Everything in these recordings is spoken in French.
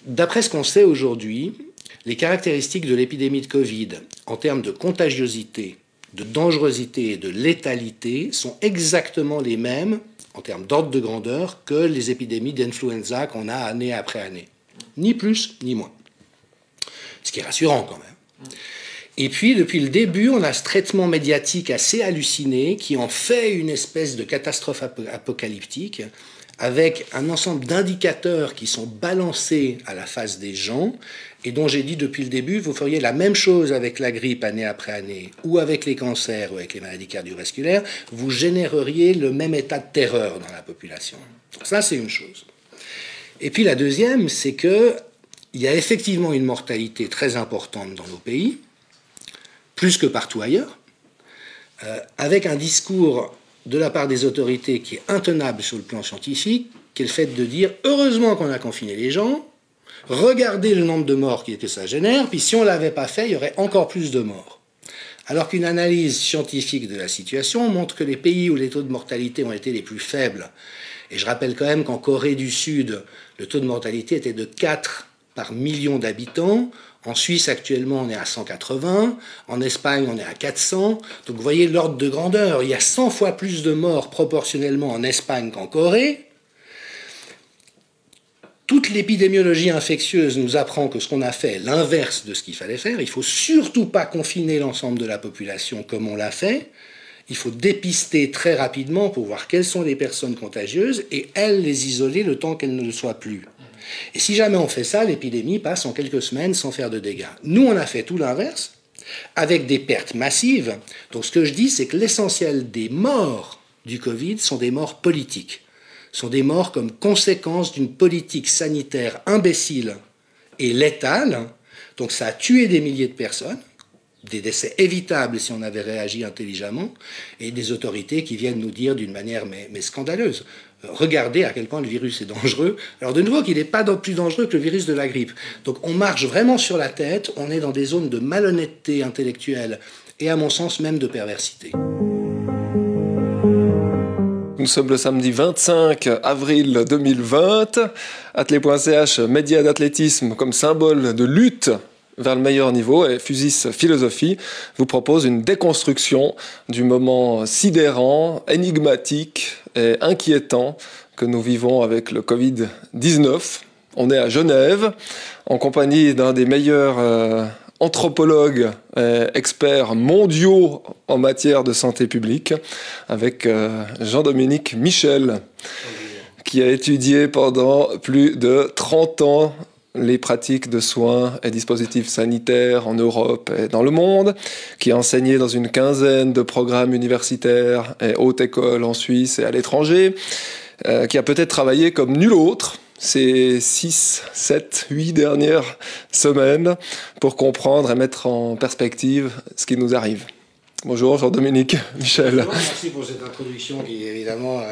D'après ce qu'on sait aujourd'hui, les caractéristiques de l'épidémie de Covid en termes de contagiosité, de dangerosité et de létalité sont exactement les mêmes en termes d'ordre de grandeur que les épidémies d'influenza qu'on a année après année. Ni plus ni moins. Ce qui est rassurant quand même. Et puis, depuis le début, on a ce traitement médiatique assez halluciné qui en fait une espèce de catastrophe apocalyptique avec un ensemble d'indicateurs qui sont balancés à la face des gens et dont j'ai dit depuis le début, vous feriez la même chose avec la grippe année après année ou avec les cancers ou avec les maladies cardiovasculaires, vous généreriez le même état de terreur dans la population. Ça, c'est une chose. Et puis la deuxième, c'est qu'il y a effectivement une mortalité très importante dans nos pays, plus que partout ailleurs, avec un discours de la part des autorités qui est intenable sur le plan scientifique, qui est le fait de dire « heureusement qu'on a confiné les gens, regardez le nombre de morts que ça génère, puis si on ne l'avait pas fait, il y aurait encore plus de morts. » Alors qu'une analyse scientifique de la situation montre que les pays où les taux de mortalité ont été les plus faibles, et je rappelle quand même qu'en Corée du Sud, le taux de mortalité était de 4 par million d'habitants. En Suisse, actuellement, on est à 180. En Espagne, on est à 400. Donc, vous voyez l'ordre de grandeur. Il y a 100 fois plus de morts proportionnellement en Espagne qu'en Corée. Toute l'épidémiologie infectieuse nous apprend que ce qu'on a fait est l'inverse de ce qu'il fallait faire. Il ne faut surtout pas confiner l'ensemble de la population comme on l'a fait. Il faut dépister très rapidement pour voir quelles sont les personnes contagieuses et elles les isoler le temps qu'elles ne le soient plus. Et si jamais on fait ça, l'épidémie passe en quelques semaines sans faire de dégâts. Nous, on a fait tout l'inverse, avec des pertes massives. Donc ce que je dis, c'est que l'essentiel des morts du Covid sont des morts politiques. Sont des morts comme conséquence d'une politique sanitaire imbécile et létale. Donc ça a tué des milliers de personnes, des décès évitables si on avait réagi intelligemment, et des autorités qui viennent nous dire d'une manière mais scandaleuse. Regardez à quel point le virus est dangereux. Alors de nouveau qu'il n'est pas plus dangereux que le virus de la grippe. Donc on marche vraiment sur la tête, on est dans des zones de malhonnêteté intellectuelle et à mon sens même de perversité. Nous sommes le samedi 25 avril 2020. Athlé.ch, média d'athlétisme comme symbole de lutte vers le meilleur niveau, et Fusis Philosophie vous propose une déconstruction du moment sidérant, énigmatique et inquiétant que nous vivons avec le Covid-19. On est à Genève, en compagnie d'un des meilleurs anthropologues et experts mondiaux en matière de santé publique, avec Jean-Dominique Michel, qui a étudié pendant plus de 30 ans les pratiques de soins et dispositifs sanitaires en Europe et dans le monde, qui a enseigné dans une quinzaine de programmes universitaires et hautes écoles en Suisse et à l'étranger, qui a peut-être travaillé comme nul autre ces 6, 7, 8 dernières semaines pour comprendre et mettre en perspective ce qui nous arrive. Bonjour Jean-Dominique Michel. Bonjour, merci pour cette introduction qui évidemment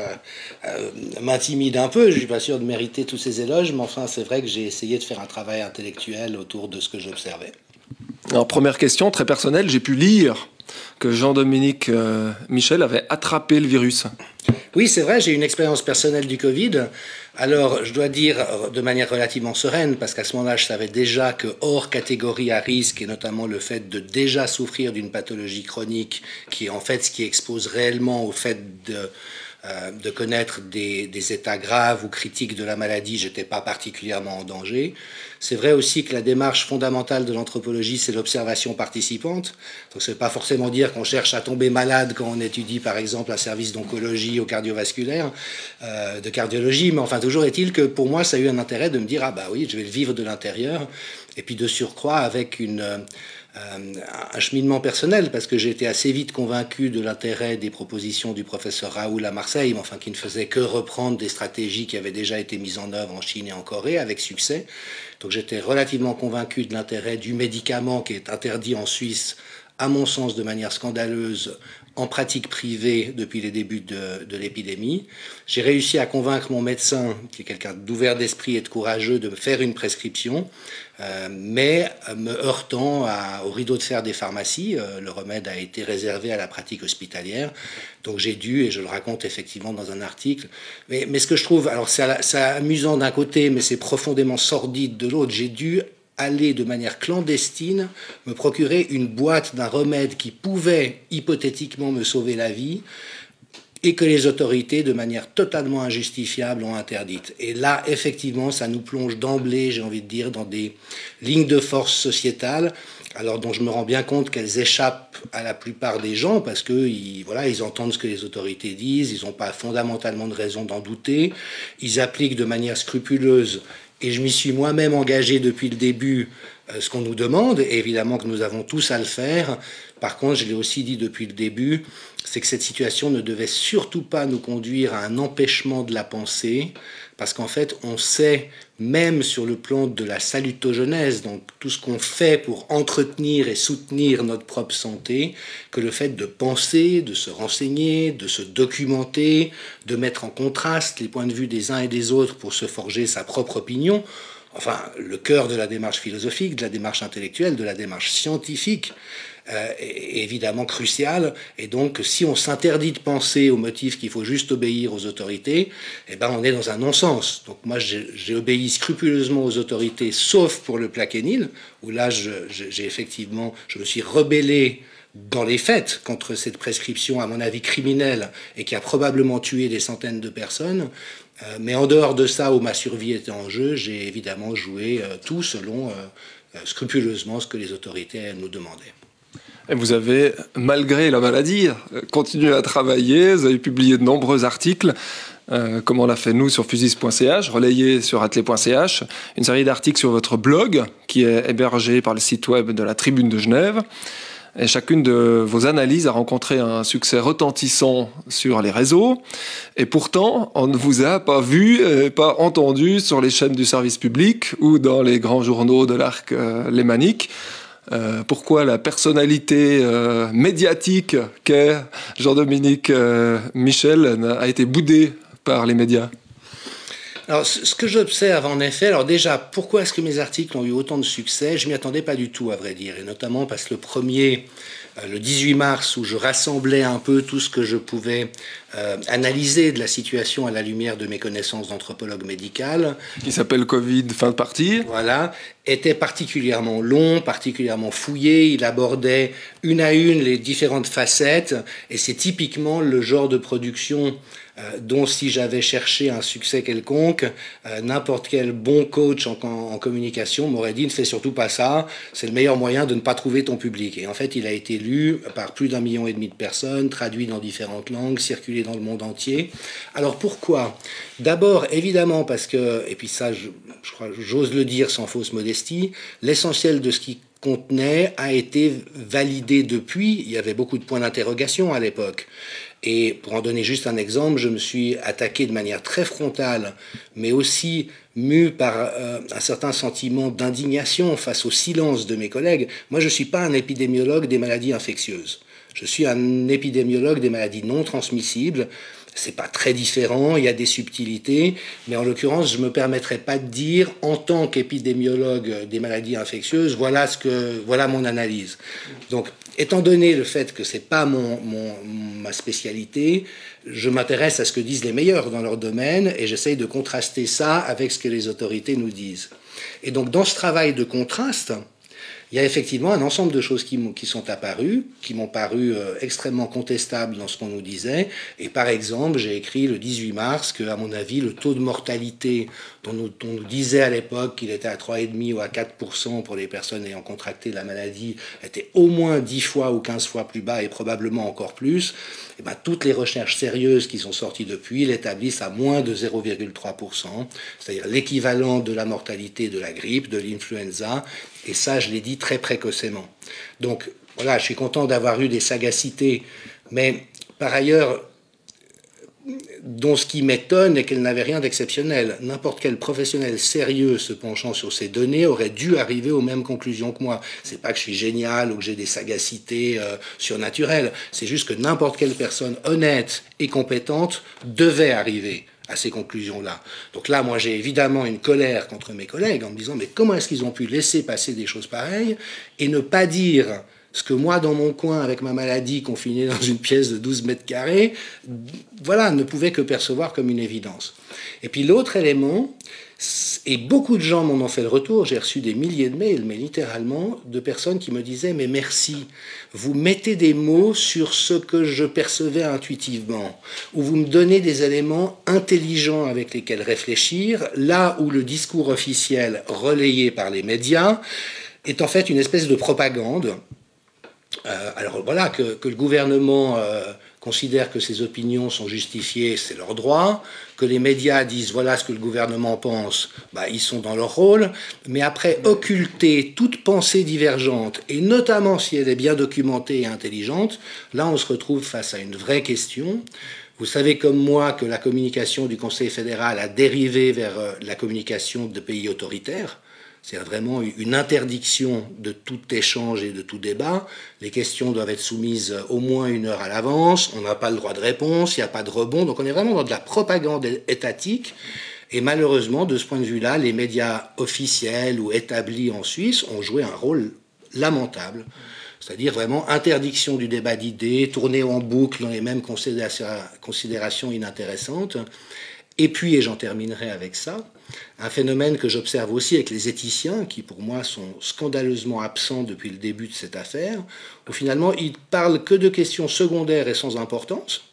m'intimide un peu. Je ne suis pas sûr de mériter tous ces éloges, mais enfin c'est vrai que j'ai essayé de faire un travail intellectuel autour de ce que j'observais. Alors première question très personnelle, j'ai pu lire que Jean-Dominique Michel avait attrapé le virus. Oui, c'est vrai, j'ai une expérience personnelle du Covid. Alors, je dois dire de manière relativement sereine, parce qu'à ce moment-là, je savais déjà que hors catégorie à risque, et notamment le fait de déjà souffrir d'une pathologie chronique, qui est en fait ce qui expose réellement au fait de connaître des états graves ou critiques de la maladie, j'étais pas particulièrement en danger. C'est vrai aussi que la démarche fondamentale de l'anthropologie, c'est l'observation participante. Donc ça ne veut pas forcément dire qu'on cherche à tomber malade quand on étudie par exemple un service d'oncologie ou cardiovasculaire, de cardiologie, mais enfin toujours est-il que pour moi ça a eu un intérêt de me dire ah bah oui, je vais le vivre de l'intérieur, et puis de surcroît avec un cheminement personnel, parce que j'ai été assez vite convaincu de l'intérêt des propositions du professeur Raoul à Marseille, mais enfin qui ne faisait que reprendre des stratégies qui avaient déjà été mises en œuvre en Chine et en Corée avec succès. Donc j'étais relativement convaincu de l'intérêt du médicament qui est interdit en Suisse à mon sens de manière scandaleuse, en pratique privée depuis les débuts de l'épidémie. J'ai réussi à convaincre mon médecin, qui est quelqu'un d'ouvert d'esprit et de courageux, de me faire une prescription, mais me heurtant au rideau de fer des pharmacies. Le remède a été réservé à la pratique hospitalière. Donc j'ai dû, et je le raconte effectivement dans un article, mais ce que je trouve, alors c'est amusant d'un côté, mais c'est profondément sordide de l'autre, j'ai dû aller de manière clandestine me procurer une boîte d'un remède qui pouvait hypothétiquement me sauver la vie et que les autorités, de manière totalement injustifiable, ont interdite. Et là, effectivement, ça nous plonge d'emblée, j'ai envie de dire, dans des lignes de force sociétales, alors dont je me rends bien compte qu'elles échappent à la plupart des gens, parce que voilà, ils entendent ce que les autorités disent, ils n'ont pas fondamentalement de raison d'en douter, ils appliquent de manière scrupuleuse, et je m'y suis moi-même engagé depuis le début, ce qu'on nous demande, et évidemment que nous avons tous à le faire. Par contre, je l'ai aussi dit depuis le début, c'est que cette situation ne devait surtout pas nous conduire à un empêchement de la pensée, parce qu'en fait, on sait, même sur le plan de la salutogenèse, donc tout ce qu'on fait pour entretenir et soutenir notre propre santé, que le fait de penser, de se renseigner, de se documenter, de mettre en contraste les points de vue des uns et des autres pour se forger sa propre opinion, enfin, le cœur de la démarche philosophique, de la démarche intellectuelle, de la démarche scientifique, est évidemment crucial. Et donc, si on s'interdit de penser au motif qu'il faut juste obéir aux autorités, eh ben, on est dans un non-sens. Donc, moi, j'ai obéi scrupuleusement aux autorités, sauf pour le Plaquenil, où là, je me suis rebellé dans les faits contre cette prescription, à mon avis, criminelle, et qui a probablement tué des centaines de personnes. Mais en dehors de ça, où ma survie était en jeu, j'ai évidemment joué tout selon scrupuleusement ce que les autorités nous demandaient. Et vous avez, malgré la maladie, continué à travailler, vous avez publié de nombreux articles, comme on l'a fait nous sur fusis.ch, relayé sur atlé.ch, une série d'articles sur votre blog, qui est hébergé par le site web de la Tribune de Genève. Et chacune de vos analyses a rencontré un succès retentissant sur les réseaux. Et pourtant, on ne vous a pas vu, pas entendu sur les chaînes du service public ou dans les grands journaux de l'arc lémanique. Pourquoi la personnalité médiatique qu'est Jean-Dominique Michel a été boudée par les médias? Alors, ce que j'observe en effet, alors déjà, pourquoi est-ce que mes articles ont eu autant de succès? Je m'y attendais pas du tout, à vrai dire, et notamment parce que le premier, le 18 mars, où je rassemblais un peu tout ce que je pouvais analyser de la situation à la lumière de mes connaissances d'anthropologue médical. Qui s'appelle Covid, fin de partie. Voilà, était particulièrement long, particulièrement fouillé. Il abordait une à une les différentes facettes, et c'est typiquement le genre de production dont si j'avais cherché un succès quelconque, n'importe quel bon coach en communication m'aurait dit ne fais surtout pas ça, c'est le meilleur moyen de ne pas trouver ton public. Et en fait, il a été lu par plus d'1,5 million de personnes, traduit dans différentes langues, circulé dans le monde entier. Alors pourquoi? D'abord, évidemment, parce que, et puis ça, je crois, j'ose le dire sans fausse modestie, l'essentiel de ce qui contenait a été validé depuis. Il y avait beaucoup de points d'interrogation à l'époque. Et pour en donner juste un exemple, je me suis attaqué de manière très frontale, mais aussi mu par un certain sentiment d'indignation face au silence de mes collègues. Moi, je ne suis pas un épidémiologue des maladies infectieuses. Je suis un épidémiologue des maladies non transmissibles. C'est pas très différent, il y a des subtilités, mais en l'occurrence, je me permettrai pas de dire, en tant qu'épidémiologue des maladies infectieuses, voilà mon analyse. Donc, étant donné le fait que c'est pas ma spécialité, je m'intéresse à ce que disent les meilleurs dans leur domaine et j'essaye de contraster ça avec ce que les autorités nous disent. Et donc, dans ce travail de contraste, il y a effectivement un ensemble de choses qui sont apparues, qui m'ont paru extrêmement contestables dans ce qu'on nous disait. Et par exemple, j'ai écrit le 18 mars que, à mon avis, le taux de mortalité dont on nous disait à l'époque qu'il était à 3,5 ou à 4% pour les personnes ayant contracté la maladie était au moins 10 fois ou 15 fois plus bas et probablement encore plus. Et ben, toutes les recherches sérieuses qui sont sorties depuis l'établissent à moins de 0,3%, c'est-à-dire l'équivalent de la mortalité de la grippe, de l'influenza. Et ça, je l'ai dit très précocement. Donc, voilà, je suis content d'avoir eu des sagacités. Mais, par ailleurs, dont ce qui m'étonne est qu'elle n'avait rien d'exceptionnel. N'importe quel professionnel sérieux se penchant sur ces données aurait dû arriver aux mêmes conclusions que moi. C'est pas que je suis génial ou que j'ai des sagacités surnaturelles. C'est juste que n'importe quelle personne honnête et compétente devait arriver à ces conclusions-là. Donc là, moi, j'ai évidemment une colère contre mes collègues en me disant, mais comment est-ce qu'ils ont pu laisser passer des choses pareilles et ne pas dire ce que moi, dans mon coin, avec ma maladie, confiné dans une pièce de 12 mètres carrés, voilà, ne pouvais que percevoir comme une évidence. Et puis l'autre élément, et beaucoup de gens m'en ont fait le retour, j'ai reçu des milliers de mails, mais littéralement, de personnes qui me disaient « Mais merci, vous mettez des mots sur ce que je percevais intuitivement, ou vous me donnez des éléments intelligents avec lesquels réfléchir, là où le discours officiel relayé par les médias est en fait une espèce de propagande. » Alors voilà, que le gouvernement considère que ses opinions sont justifiées, c'est leur droit. Que les médias disent voilà ce que le gouvernement pense, bah, ils sont dans leur rôle. Mais après, occulter toute pensée divergente, et notamment si elle est bien documentée et intelligente, là on se retrouve face à une vraie question. Vous savez comme moi que la communication du Conseil fédéral a dérivé vers la communication de pays autoritaires. C'est vraiment une interdiction de tout échange et de tout débat. Les questions doivent être soumises au moins 1 heure à l'avance. On n'a pas le droit de réponse, il n'y a pas de rebond. Donc on est vraiment dans de la propagande étatique. Et malheureusement, de ce point de vue-là, les médias officiels ou établis en Suisse ont joué un rôle lamentable. C'est-à-dire vraiment interdiction du débat d'idées, tourner en boucle dans les mêmes considérations inintéressantes. Et puis, et j'en terminerai avec ça, un phénomène que j'observe aussi avec les éthiciens, qui pour moi sont scandaleusement absents depuis le début de cette affaire, où finalement ils parlent que de questions secondaires et sans importance.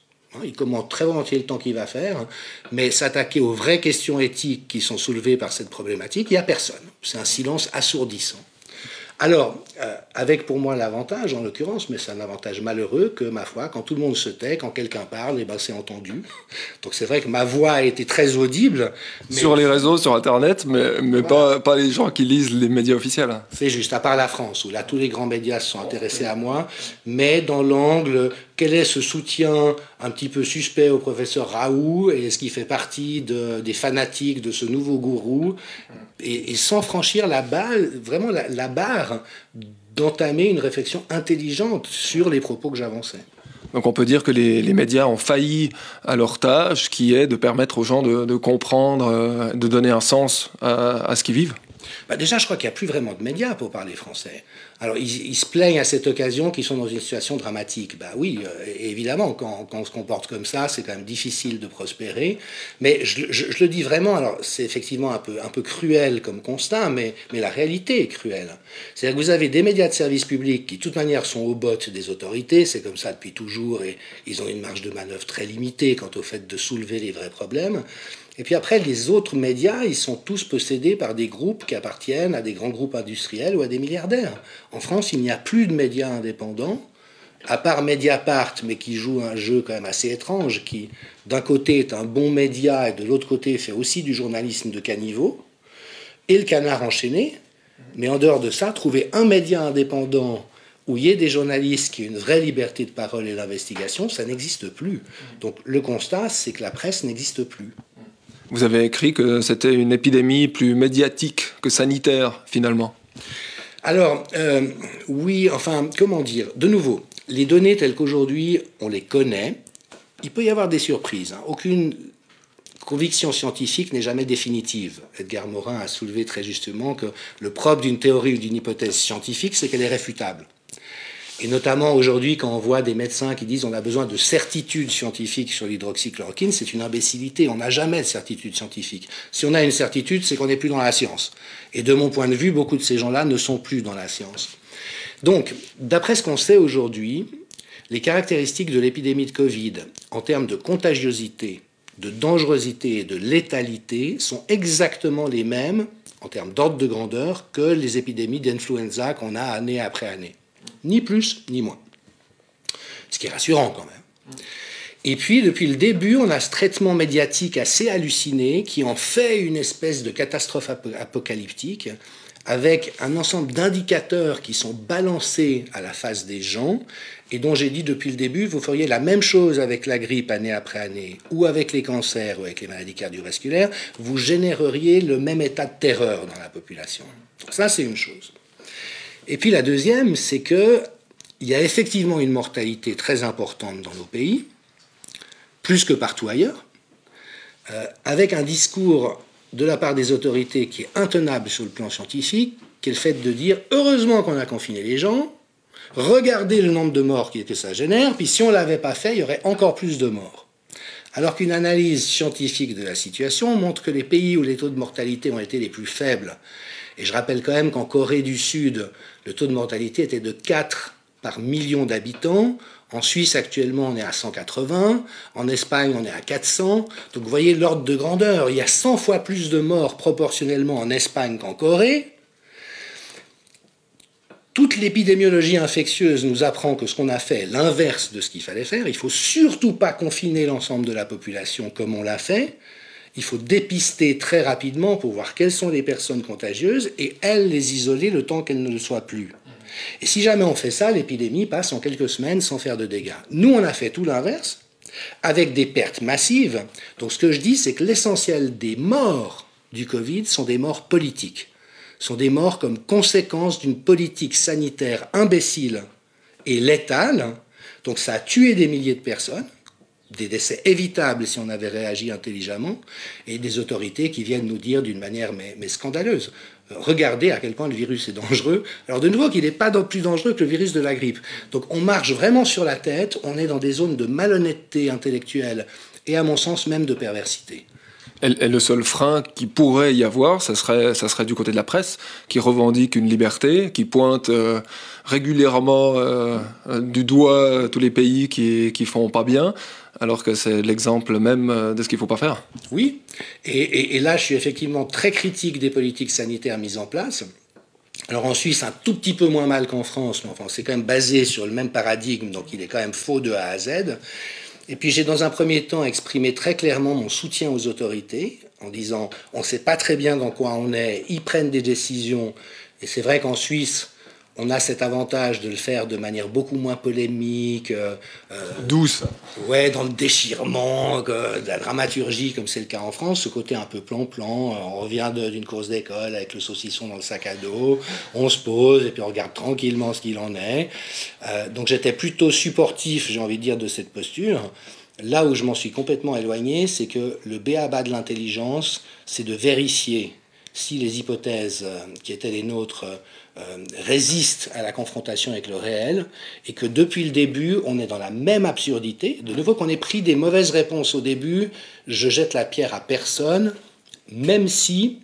Ils commentent très volontiers le temps qu'il va faire, mais s'attaquer aux vraies questions éthiques qui sont soulevées par cette problématique, il n'y a personne. C'est un silence assourdissant. Alors, avec pour moi l'avantage, en l'occurrence, mais c'est un avantage malheureux, que ma foi, quand tout le monde se tait, quand quelqu'un parle, eh ben, c'est entendu. Donc c'est vrai que ma voix a été très audible. Mais... Sur les réseaux, sur Internet, mais voilà. pas les gens qui lisent les médias officiels. C'est juste, à part la France, où là tous les grands médias se sont intéressés à moi, mais dans l'angle, quel est ce soutien un petit peu suspect au professeur Raoult, et est-ce qu'il fait partie des fanatiques de ce nouveau gourou, et sans franchir la barre, vraiment la barre d'entamer une réflexion intelligente sur les propos que j'avançais. Donc on peut dire que les médias ont failli à leur tâche, qui est de permettre aux gens de comprendre, de donner un sens à ce qu'ils vivent. Bah déjà, je crois qu'il n'y a plus vraiment de médias pour parler français. Alors, ils se plaignent à cette occasion qu'ils sont dans une situation dramatique. Bah oui, évidemment, quand on se comporte comme ça, c'est quand même difficile de prospérer. Mais je le dis vraiment, alors c'est effectivement un peu cruel comme constat, mais la réalité est cruelle. C'est-à-dire que vous avez des médias de service public qui, de toute manière, sont aux bottes des autorités, c'est comme ça depuis toujours, et ils ont une marge de manœuvre très limitée quant au fait de soulever les vrais problèmes. Et puis après, les autres médias, ils sont tous possédés par des groupes qui appartiennent à des grands groupes industriels ou à des milliardaires. En France, il n'y a plus de médias indépendants, à part Mediapart, mais qui joue un jeu quand même assez étrange, qui d'un côté est un bon média et de l'autre côté fait aussi du journalisme de caniveau, et le Canard enchaîné. Mais en dehors de ça, trouver un média indépendant où il y ait des journalistes qui aient une vraie liberté de parole et d'investigation, ça n'existe plus. Donc le constat, c'est que la presse n'existe plus. Vous avez écrit que c'était une épidémie plus médiatique que sanitaire, finalement. Alors, oui, enfin, comment dire ? De nouveau, les données telles qu'aujourd'hui, on les connaît. Il peut y avoir des surprises. Aucune conviction scientifique n'est jamais définitive. Edgar Morin a soulevé très justement que le propre d'une théorie ou d'une hypothèse scientifique, c'est qu'elle est réfutable. Et notamment aujourd'hui, quand on voit des médecins qui disent on a besoin de certitudes scientifiques sur l'hydroxychloroquine, c'est une imbécilité. On n'a jamais de certitude scientifique. Si on a une certitude, c'est qu'on n'est plus dans la science. Et de mon point de vue, beaucoup de ces gens-là ne sont plus dans la science. Donc, d'après ce qu'on sait aujourd'hui, les caractéristiques de l'épidémie de Covid, en termes de contagiosité, de dangerosité et de létalité, sont exactement les mêmes, en termes d'ordre de grandeur, que les épidémies d'influenza qu'on a année après année. Ni plus, ni moins. Ce qui est rassurant quand même. Et puis, depuis le début, on a ce traitement médiatique assez halluciné qui en fait une espèce de catastrophe apocalyptique avec un ensemble d'indicateurs qui sont balancés à la face des gens et dont j'ai dit depuis le début, vous feriez la même chose avec la grippe année après année ou avec les cancers ou avec les maladies cardiovasculaires, vous généreriez le même état de terreur dans la population. Ça, c'est une chose. Et puis la deuxième, c'est qu'il y a effectivement une mortalité très importante dans nos pays, plus que partout ailleurs, avec un discours de la part des autorités qui est intenable sur le plan scientifique, qui est le fait de dire « heureusement qu'on a confiné les gens, regardez le nombre de morts que ça génère, puis si on ne l'avait pas fait, il y aurait encore plus de morts ». Alors qu'une analyse scientifique de la situation montre que les pays où les taux de mortalité ont été les plus faibles, et je rappelle quand même qu'en Corée du Sud, le taux de mortalité était de 4 par million d'habitants. En Suisse, actuellement, on est à 180. En Espagne, on est à 400. Donc, vous voyez l'ordre de grandeur. Il y a 100 fois plus de morts proportionnellement en Espagne qu'en Corée. Toute l'épidémiologie infectieuse nous apprend que ce qu'on a fait est l'inverse de ce qu'il fallait faire. Il ne faut surtout pas confiner l'ensemble de la population comme on l'a fait. Il faut dépister très rapidement pour voir quelles sont les personnes contagieuses et elles les isoler le temps qu'elles ne le soient plus. Et si jamais on fait ça, l'épidémie passe en quelques semaines sans faire de dégâts. Nous, on a fait tout l'inverse, avec des pertes massives. Donc ce que je dis, c'est que l'essentiel des morts du Covid sont des morts politiques. Sont des morts comme conséquence d'une politique sanitaire imbécile et létale. Donc ça a tué des milliers de personnes, des décès évitables si on avait réagi intelligemment, et des autorités qui viennent nous dire d'une manière mais scandaleuse. Regardez à quel point le virus est dangereux. Alors de nouveau qu'il n'est pas plus dangereux que le virus de la grippe. Donc on marche vraiment sur la tête, on est dans des zones de malhonnêteté intellectuelle et à mon sens même de perversité. Et le seul frein qui pourrait y avoir, ça serait du côté de la presse, qui revendique une liberté, qui pointe régulièrement du doigt tous les pays qui font pas bien, alors que c'est l'exemple même de ce qu'il ne faut pas faire. Oui, et là je suis effectivement très critique des politiques sanitaires mises en place. Alors en Suisse, un tout petit peu moins mal qu'en France, mais enfin c'est quand même basé sur le même paradigme, donc il est quand même faux de A à Z. Et puis j'ai dans un premier temps exprimé très clairement mon soutien aux autorités en disant on ne sait pas très bien dans quoi on est, ils prennent des décisions. Et c'est vrai qu'en Suisse, on a cet avantage de le faire de manière beaucoup moins polémique. Douce. Ouais, dans le déchirement, de la dramaturgie, comme c'est le cas en France, ce côté un peu plan-plan. On revient d'une course d'école avec le saucisson dans le sac à dos, on se pose et puis on regarde tranquillement ce qu'il en est. Donc j'étais plutôt supportif, j'ai envie de dire, de cette posture. Là où je m'en suis complètement éloigné, c'est que le b.a.-ba de l'intelligence, c'est de vérifier si les hypothèses qui étaient les nôtres résistent à la confrontation avec le réel, et que depuis le début, on est dans la même absurdité. De nouveau qu'on ait pris des mauvaises réponses au début, je jette la pierre à personne, même si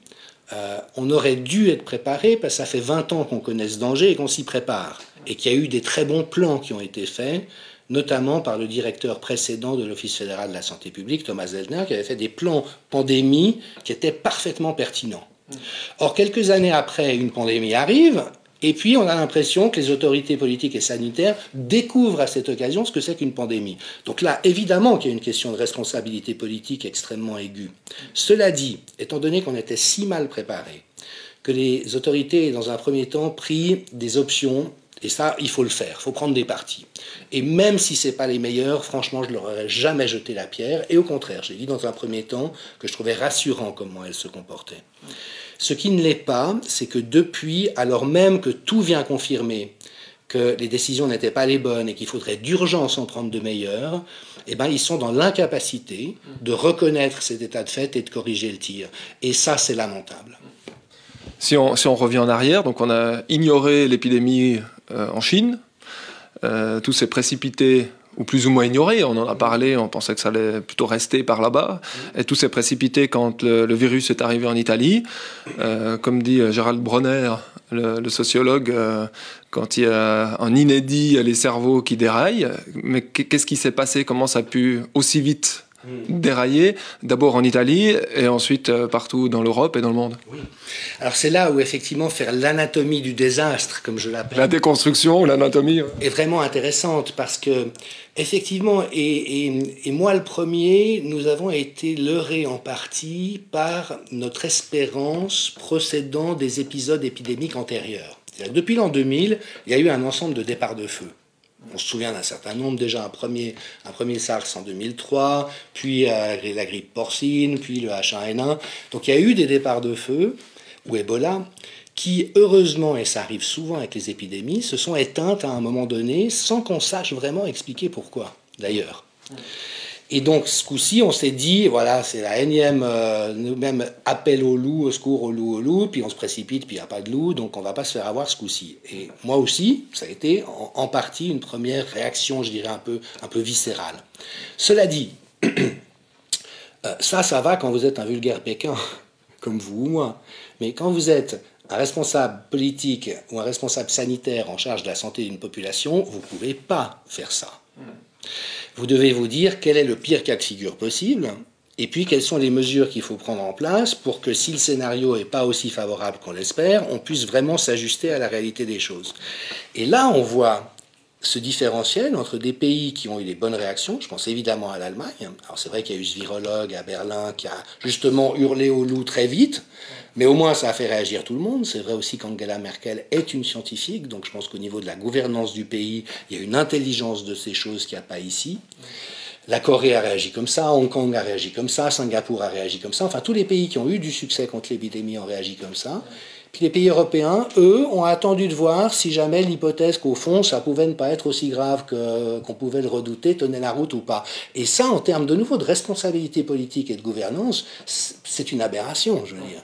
on aurait dû être préparé, parce que ça fait 20 ans qu'on connaît ce danger et qu'on s'y prépare, et qu'il y a eu des très bons plans qui ont été faits, notamment par le directeur précédent de l'Office fédéral de la santé publique, Thomas Zellner, qui avait fait des plans pandémie qui étaient parfaitement pertinents. Or, quelques années après, une pandémie arrive, et puis on a l'impression que les autorités politiques et sanitaires découvrent à cette occasion ce que c'est qu'une pandémie. Donc là, évidemment qu'il y a une question de responsabilité politique extrêmement aiguë. Cela dit, étant donné qu'on était si mal préparés, que les autorités, dans un premier temps, pris des options, et ça, il faut le faire, il faut prendre des partis. Et même si ce n'est pas les meilleurs, franchement, je ne leur aurais jamais jeté la pierre. Et au contraire, j'ai dit dans un premier temps que je trouvais rassurant comment elles se comportaient. Ce qui ne l'est pas, c'est que depuis, alors même que tout vient confirmer que les décisions n'étaient pas les bonnes et qu'il faudrait d'urgence en prendre de meilleures, eh ben, ils sont dans l'incapacité de reconnaître cet état de fait et de corriger le tir. Et ça, c'est lamentable. Si on revient en arrière, donc on a ignoré l'épidémie en Chine, tout s'est précipité, ou plus ou moins ignoré, on en a parlé, on pensait que ça allait plutôt rester par là-bas, et tout s'est précipité quand le virus est arrivé en Italie. Comme dit Gérald Bronner, le sociologue, quand il y a un inédit, les cerveaux qui déraillent. Mais qu'est-ce qui s'est passé? Comment ça a pu aussi vite déraillé, d'abord en Italie et ensuite partout dans l'Europe et dans le monde. Oui. Alors c'est là où effectivement faire l'anatomie du désastre, comme je l'appelle, La déconstruction, l'anatomie, est vraiment intéressante parce que effectivement, et moi le premier, nous avons été leurrés en partie par notre espérance procédant des épisodes épidémiques antérieurs. Depuis l'an 2000, il y a eu un ensemble de départs de feu. On se souvient d'un certain nombre, déjà un premier SARS en 2003, puis la grippe porcine, puis le H1N1. Donc il y a eu des départs de feu, ou Ebola, qui heureusement, et ça arrive souvent avec les épidémies, se sont éteintes à un moment donné sans qu'on sache vraiment expliquer pourquoi, d'ailleurs. Et donc, ce coup-ci, on s'est dit, voilà, c'est la énième, nous-mêmes, appel au loup, au secours, au loup, puis on se précipite, puis il n'y a pas de loup, donc on ne va pas se faire avoir ce coup-ci. Et moi aussi, ça a été en partie une première réaction, je dirais, un peu viscérale. Cela dit, ça va quand vous êtes un vulgaire Pékin, comme vous ou moi. Mais quand vous êtes un responsable politique ou un responsable sanitaire en charge de la santé d'une population, vous ne pouvez pas faire ça. Vous devez vous dire quel est le pire cas de figure possible, et puis quelles sont les mesures qu'il faut prendre en place pour que si le scénario n'est pas aussi favorable qu'on l'espère, on puisse vraiment s'ajuster à la réalité des choses. Et là, on voit ce différentiel entre des pays qui ont eu des bonnes réactions, je pense évidemment à l'Allemagne. Alors c'est vrai qu'il y a eu ce virologue à Berlin qui a justement hurlé au loup très vite, mais au moins ça a fait réagir tout le monde. C'est vrai aussi qu'Angela Merkel est une scientifique, donc je pense qu'au niveau de la gouvernance du pays, il y a une intelligence de ces choses qu'il n'y a pas ici. La Corée a réagi comme ça, Hong Kong a réagi comme ça, Singapour a réagi comme ça, enfin tous les pays qui ont eu du succès contre l'épidémie ont réagi comme ça. Puis les pays européens, eux, ont attendu de voir si jamais l'hypothèse qu'au fond, ça pouvait ne pas être aussi grave qu'on pouvait le redouter, tenait la route ou pas. Et ça, en termes de nouveau de responsabilité politique et de gouvernance, c'est une aberration, je veux dire.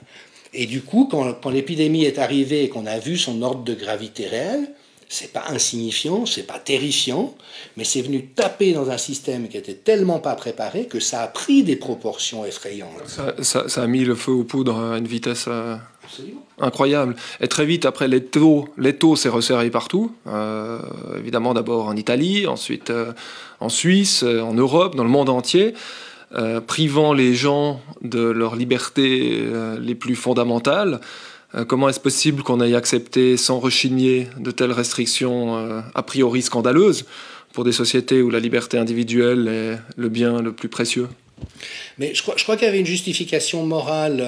Et du coup, quand l'épidémie est arrivée et qu'on a vu son ordre de gravité réel, c'est pas insignifiant, c'est pas terrifiant, mais c'est venu taper dans un système qui était tellement pas préparé que ça a pris des proportions effrayantes. Ça a mis le feu aux poudres à une vitesse incroyable. Et très vite, après, les taux s'est resserré partout. Évidemment, d'abord en Italie, ensuite en Suisse, en Europe, dans le monde entier, privant les gens de leurs libertés les plus fondamentales. Comment est-ce possible qu'on aille accepter sans rechigner de telles restrictions a priori scandaleuses pour des sociétés où la liberté individuelle est le bien le plus précieux ? Mais je crois qu'il y avait une justification morale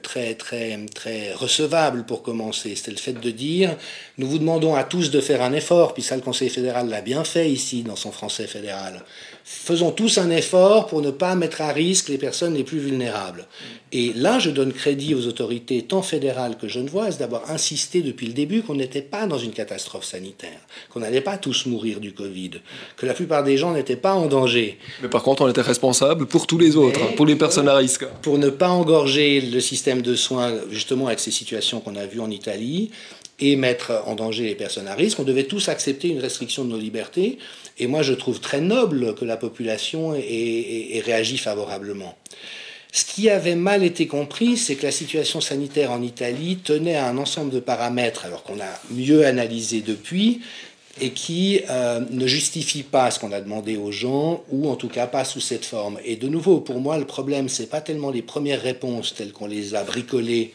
très recevable pour commencer. C'était le fait de dire, nous vous demandons à tous de faire un effort, puis ça le Conseil fédéral l'a bien fait ici dans son français fédéral. Faisons tous un effort pour ne pas mettre à risque les personnes les plus vulnérables. Et là, je donne crédit aux autorités tant fédérales que genevoises d'avoir insisté depuis le début qu'on n'était pas dans une catastrophe sanitaire, qu'on n'allait pas tous mourir du Covid, que la plupart des gens n'étaient pas en danger. Mais par contre, on était responsable pour tous les autres, pour les personnes à risque. Pour ne pas engorger le système de soins, justement avec ces situations qu'on a vues en Italie, et mettre en danger les personnes à risque, on devait tous accepter une restriction de nos libertés. Et moi, je trouve très noble que la population ait réagi favorablement. Ce qui avait mal été compris, c'est que la situation sanitaire en Italie tenait à un ensemble de paramètres, alors qu'on a mieux analysé depuis, et qui ne justifie pas ce qu'on a demandé aux gens, ou en tout cas pas sous cette forme. Et de nouveau, pour moi, le problème, c'est pas tellement les premières réponses telles qu'on les a bricolées,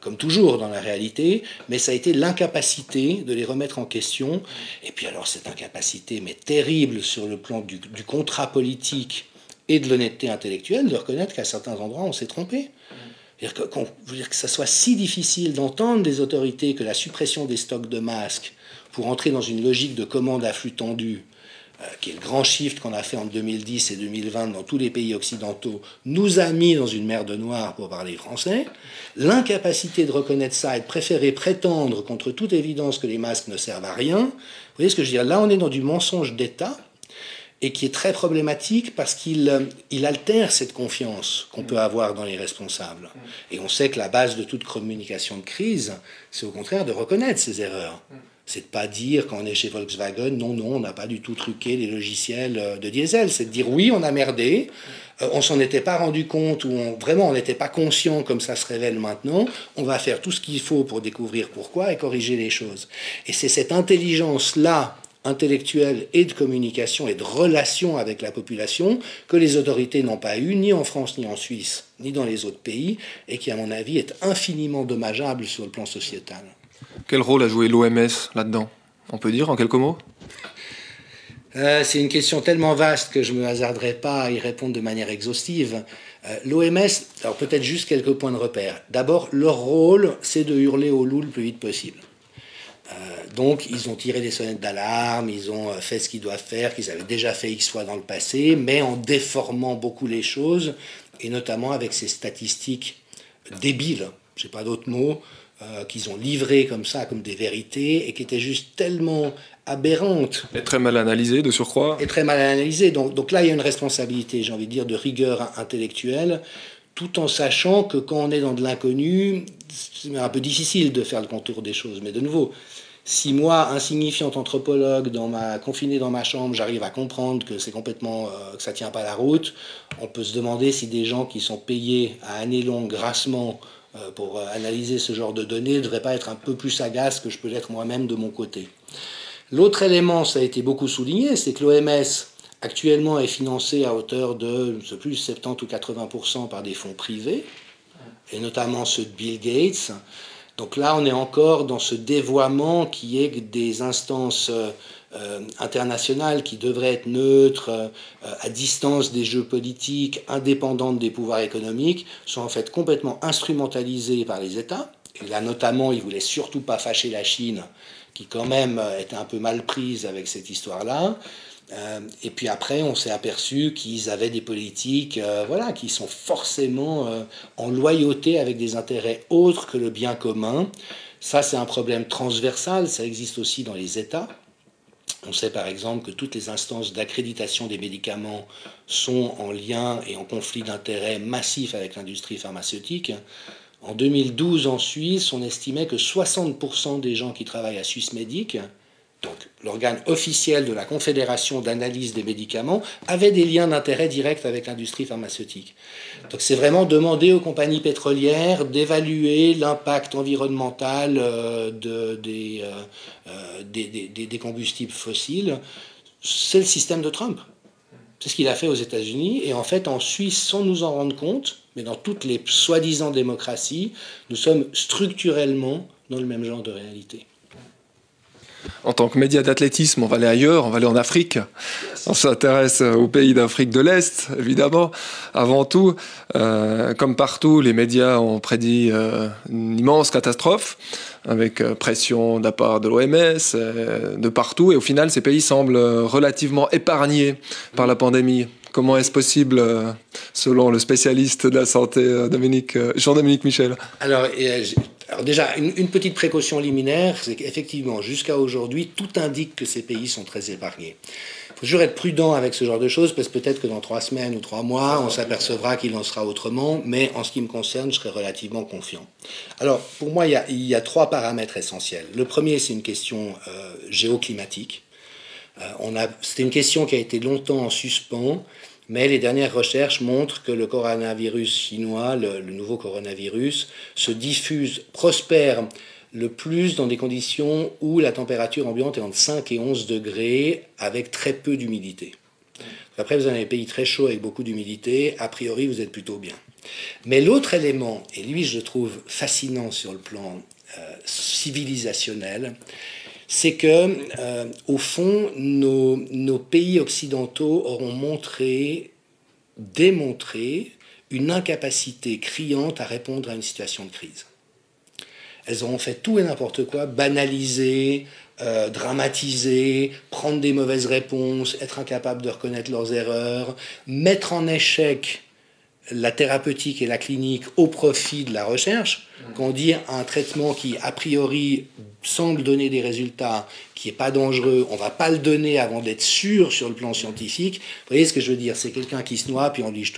comme toujours dans la réalité, mais ça a été l'incapacité de les remettre en question. Et puis alors cette incapacité, mais terrible sur le plan du contrat politique et de l'honnêteté intellectuelle, de reconnaître qu'à certains endroits, on s'est trompé. Que ça soit si difficile d'entendre des autorités que la suppression des stocks de masques pour entrer dans une logique de commande à flux tendu, qui est le grand shift qu'on a fait en 2010 et 2020 dans tous les pays occidentaux, nous a mis dans une merde noire pour parler français. L'incapacité de reconnaître ça et de préférer prétendre contre toute évidence que les masques ne servent à rien, vous voyez ce que je veux dire ? Là, on est dans du mensonge d'État, et qui est très problématique parce qu'il altère cette confiance qu'on peut avoir dans les responsables. Et on sait que la base de toute communication de crise, c'est au contraire de reconnaître ses erreurs. C'est de pas dire, quand on est chez Volkswagen, non, on n'a pas du tout truqué les logiciels de diesel. C'est de dire, oui, on a merdé, on s'en était pas rendu compte, ou vraiment on n'était pas conscient comme ça se révèle maintenant, on va faire tout ce qu'il faut pour découvrir pourquoi et corriger les choses. Et c'est cette intelligence-là, intellectuelle et de communication et de relation avec la population que les autorités n'ont pas eu ni en France, ni en Suisse, ni dans les autres pays, et qui, à mon avis, est infiniment dommageable sur le plan sociétal. Quel rôle a joué l'OMS là-dedans? On peut dire en quelques mots? C'est une question tellement vaste que je ne me hasarderai pas à y répondre de manière exhaustive. L'OMS, alors peut-être juste quelques points de repère. D'abord, leur rôle, c'est de hurler au loup le plus vite possible. Donc, ils ont tiré des sonnettes d'alarme, ils ont fait ce qu'ils doivent faire, qu'ils avaient déjà fait X fois dans le passé, mais en déformant beaucoup les choses, et notamment avec ces statistiques débiles, je n'ai pas d'autre mot, qu'ils ont livrées comme ça, comme des vérités, et qui étaient juste tellement aberrantes. Et très mal analysées, de surcroît. Et très mal analysées. Donc là, il y a une responsabilité, j'ai envie de dire, de rigueur intellectuelle, tout en sachant que quand on est dans de l'inconnu, c'est un peu difficile de faire le contour des choses. Mais de nouveau, si moi, insignifiant anthropologue, confiné dans ma chambre, j'arrive à comprendre que c'est complètement, que ça tient pas la route, on peut se demander si des gens qui sont payés à année longue grassement pour analyser ce genre de données ne devraient pas être un peu plus sagaces que je peux l'être moi-même de mon côté. L'autre élément, ça a été beaucoup souligné, c'est que l'OMS actuellement est financée à hauteur de, je ne sais plus, 70 ou 80% par des fonds privés, et notamment ceux de Bill Gates. Donc là, on est encore dans ce dévoiement qui est que des instances internationales qui devraient être neutres, à distance des jeux politiques, indépendantes des pouvoirs économiques, sont en fait complètement instrumentalisées par les États. Et là, notamment, ils ne voulaient surtout pas fâcher la Chine, qui quand même était un peu mal prise avec cette histoire-là. Et puis après, on s'est aperçu qu'ils avaient des politiques voilà, qui sont forcément en loyauté avec des intérêts autres que le bien commun. Ça, c'est un problème transversal, ça existe aussi dans les États. On sait par exemple que toutes les instances d'accréditation des médicaments sont en lien et en conflit d'intérêts massif avec l'industrie pharmaceutique. En 2012, en Suisse, on estimait que 60% des gens qui travaillent à Swissmedic, donc l'organe officiel de la Confédération d'analyse des médicaments, avaient des liens d'intérêt directs avec l'industrie pharmaceutique. Donc c'est vraiment demander aux compagnies pétrolières d'évaluer l'impact environnemental des combustibles fossiles. C'est le système de Trump. C'est ce qu'il a fait aux États-Unis. Et en fait, en Suisse, sans nous en rendre compte, mais dans toutes les soi-disant démocraties, nous sommes structurellement dans le même genre de réalité. En tant que média d'athlétisme, on va aller ailleurs, on va aller en Afrique. On s'intéresse aux pays d'Afrique de l'Est, évidemment. Avant tout, comme partout, les médias ont prédit une immense catastrophe, avec pression de la part de l'OMS, de partout. Et au final, ces pays semblent relativement épargnés par la pandémie. Comment est-ce possible, selon le spécialiste de la santé, Jean-Dominique Michel? Alors déjà, une petite précaution liminaire, c'est qu'effectivement, jusqu'à aujourd'hui, tout indique que ces pays sont très épargnés. Il faut toujours être prudent avec ce genre de choses, parce que peut-être que dans 3 semaines ou 3 mois, on s'apercevra qu'il en sera autrement, mais en ce qui me concerne, je serai relativement confiant. Alors, pour moi, il y a 3 paramètres essentiels. Le premier, c'est une question géoclimatique. C'était une question qui a été longtemps en suspens, mais les dernières recherches montrent que le coronavirus chinois, le nouveau coronavirus, se diffuse, prospère le plus dans des conditions où la température ambiante est entre 5 et 11 degrés avec très peu d'humidité. Après, vous avez des pays très chauds avec beaucoup d'humidité, a priori, vous êtes plutôt bien. Mais l'autre élément, et lui, je le trouve fascinant sur le plan civilisationnel, c'est que, au fond, nos pays occidentaux auront démontré une incapacité criante à répondre à une situation de crise. Elles auront fait tout et n'importe quoi, banaliser, dramatiser, prendre des mauvaises réponses, être incapables de reconnaître leurs erreurs, mettre en échec la thérapeutique et la clinique au profit de la recherche. Quand on dit un traitement qui, a priori, semble donner des résultats, qui n'est pas dangereux, on ne va pas le donner avant d'être sûr sur le plan scientifique. Vous voyez ce que je veux dire? C'est quelqu'un qui se noie, puis on dit,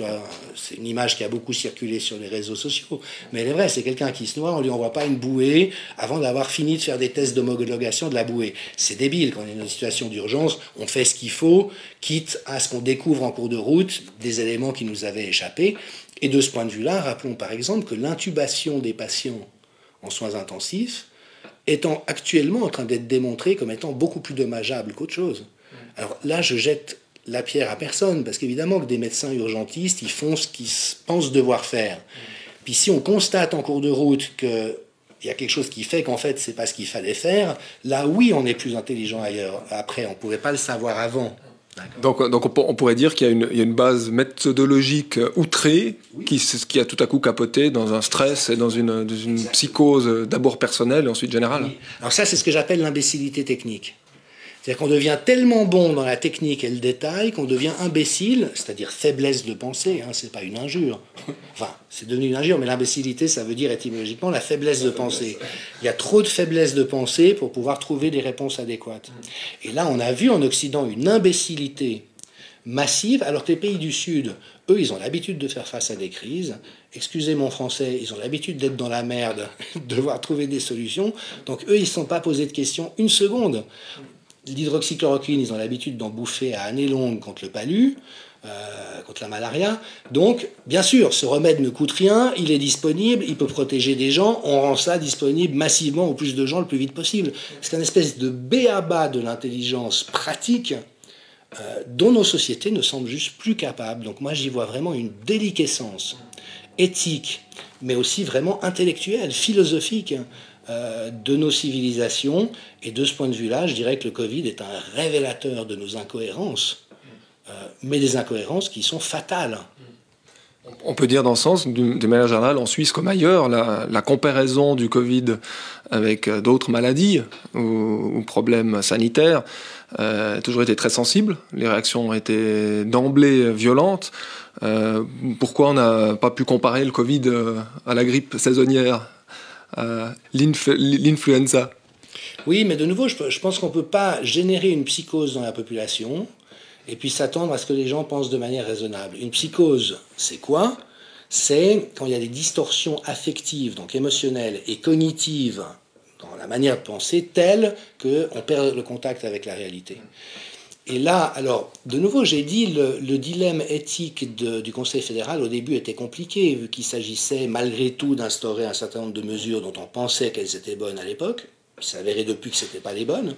c'est une image qui a beaucoup circulé sur les réseaux sociaux, mais elle est vraie, c'est quelqu'un qui se noie, on lui envoie pas une bouée avant d'avoir fini de faire des tests d'homologation de la bouée. C'est débile, quand on est dans une situation d'urgence, on fait ce qu'il faut, quitte à ce qu'on découvre en cours de route des éléments qui nous avaient échappé. Et de ce point de vue-là, rappelons par exemple que l'intubation des patients en soins intensifs étant actuellement en train d'être démontré comme étant beaucoup plus dommageable qu'autre chose. Alors là, je jette la pierre à personne, parce qu'évidemment que des médecins urgentistes, ils font ce qu'ils pensent devoir faire. Puis si on constate en cours de route qu'il y a quelque chose qui fait qu'en fait, c'est pas ce qu'il fallait faire, là, oui, on est plus intelligent ailleurs. Après, on pouvait pas le savoir avant. Donc on pourrait dire qu'il y a une base méthodologique outrée qui a tout à coup capoté dans un stress et dans une psychose d'abord personnelle et ensuite générale. Oui. Alors ça, c'est ce que j'appelle l'imbécilité technique. C'est-à-dire qu'on devient tellement bon dans la technique et le détail qu'on devient imbécile, c'est-à-dire faiblesse de pensée, hein, c'est pas une injure. Enfin, c'est devenu une injure, mais l'imbécilité, ça veut dire étymologiquement la faiblesse de pensée. Il y a trop de faiblesse de pensée pour pouvoir trouver des réponses adéquates. Et là, on a vu en Occident une imbécilité massive, alors que les pays du Sud, eux, ils ont l'habitude de faire face à des crises. Excusez mon français, ils ont l'habitude d'être dans la merde, de devoir trouver des solutions. Donc eux, ils ne se sont pas posés de questions une seconde. L'hydroxychloroquine, ils ont l'habitude d'en bouffer à années longues contre le palu, contre la malaria. Donc, bien sûr, ce remède ne coûte rien, il est disponible, il peut protéger des gens, on rend ça disponible massivement au plus de gens le plus vite possible. C'est une espèce de b.a.-ba de l'intelligence pratique dont nos sociétés ne semblent juste plus capables. Donc moi, j'y vois vraiment une déliquescence éthique, mais aussi vraiment intellectuelle, philosophique, de nos civilisations. Et de ce point de vue-là, je dirais que le Covid est un révélateur de nos incohérences, mais des incohérences qui sont fatales. On peut dire dans ce sens, de manière générale, en Suisse comme ailleurs, la comparaison du Covid avec d'autres maladies ou problèmes sanitaires a toujours été très sensible. Les réactions ont été d'emblée violentes. Pourquoi on n'a pas pu comparer le Covid à la grippe saisonnière, à l'influenza? Oui, mais de nouveau, je pense qu'on ne peut pas générer une psychose dans la population et puis s'attendre à ce que les gens pensent de manière raisonnable. Une psychose, c'est quoi? C'est quand il y a des distorsions affectives, donc émotionnelles et cognitives dans la manière de penser, telles qu'on perd le contact avec la réalité. Et là, alors, de nouveau, j'ai dit, le dilemme éthique du Conseil fédéral, au début, était compliqué, vu qu'il s'agissait, malgré tout, d'instaurer un certain nombre de mesures dont on pensait qu'elles étaient bonnes à l'époque. Il s'avérait depuis que ce n'étaient pas les bonnes.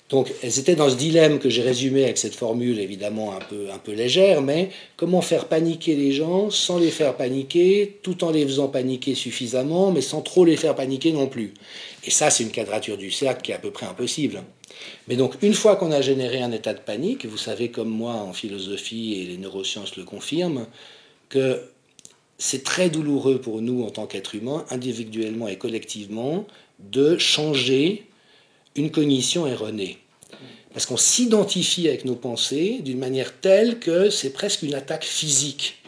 Donc, elles étaient dans ce dilemme que j'ai résumé avec cette formule, évidemment, un peu légère, mais comment faire paniquer les gens sans les faire paniquer, tout en les faisant paniquer suffisamment, mais sans trop les faire paniquer non plus. Et ça, c'est une quadrature du cercle qui est à peu près impossible. Mais donc, une fois qu'on a généré un état de panique, vous savez comme moi en philosophie, et les neurosciences le confirment, que c'est très douloureux pour nous en tant qu'êtres humains, individuellement et collectivement, de changer une cognition erronée. Parce qu'on s'identifie avec nos pensées d'une manière telle que c'est presque une attaque physique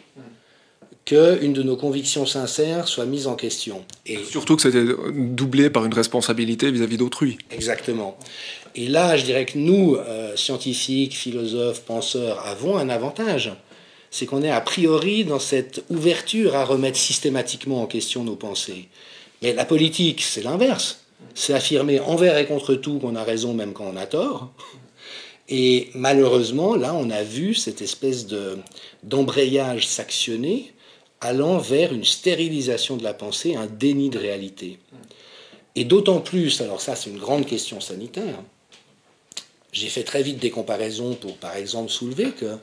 qu'une de nos convictions sincères soit mise en question. Et surtout que c'était doublé par une responsabilité vis-à-vis d'autrui. Exactement. Et là, je dirais que nous, scientifiques, philosophes, penseurs, avons un avantage. C'est qu'on est a priori dans cette ouverture à remettre systématiquement en question nos pensées. Mais la politique, c'est l'inverse. C'est affirmer envers et contre tout qu'on a raison même quand on a tort. Et malheureusement, là, on a vu cette espèce d'embrayage s'actionner allant vers une stérilisation de la pensée, un déni de réalité. Et d'autant plus, alors ça c'est une grande question sanitaire, j'ai fait très vite des comparaisons pour par exemple soulever que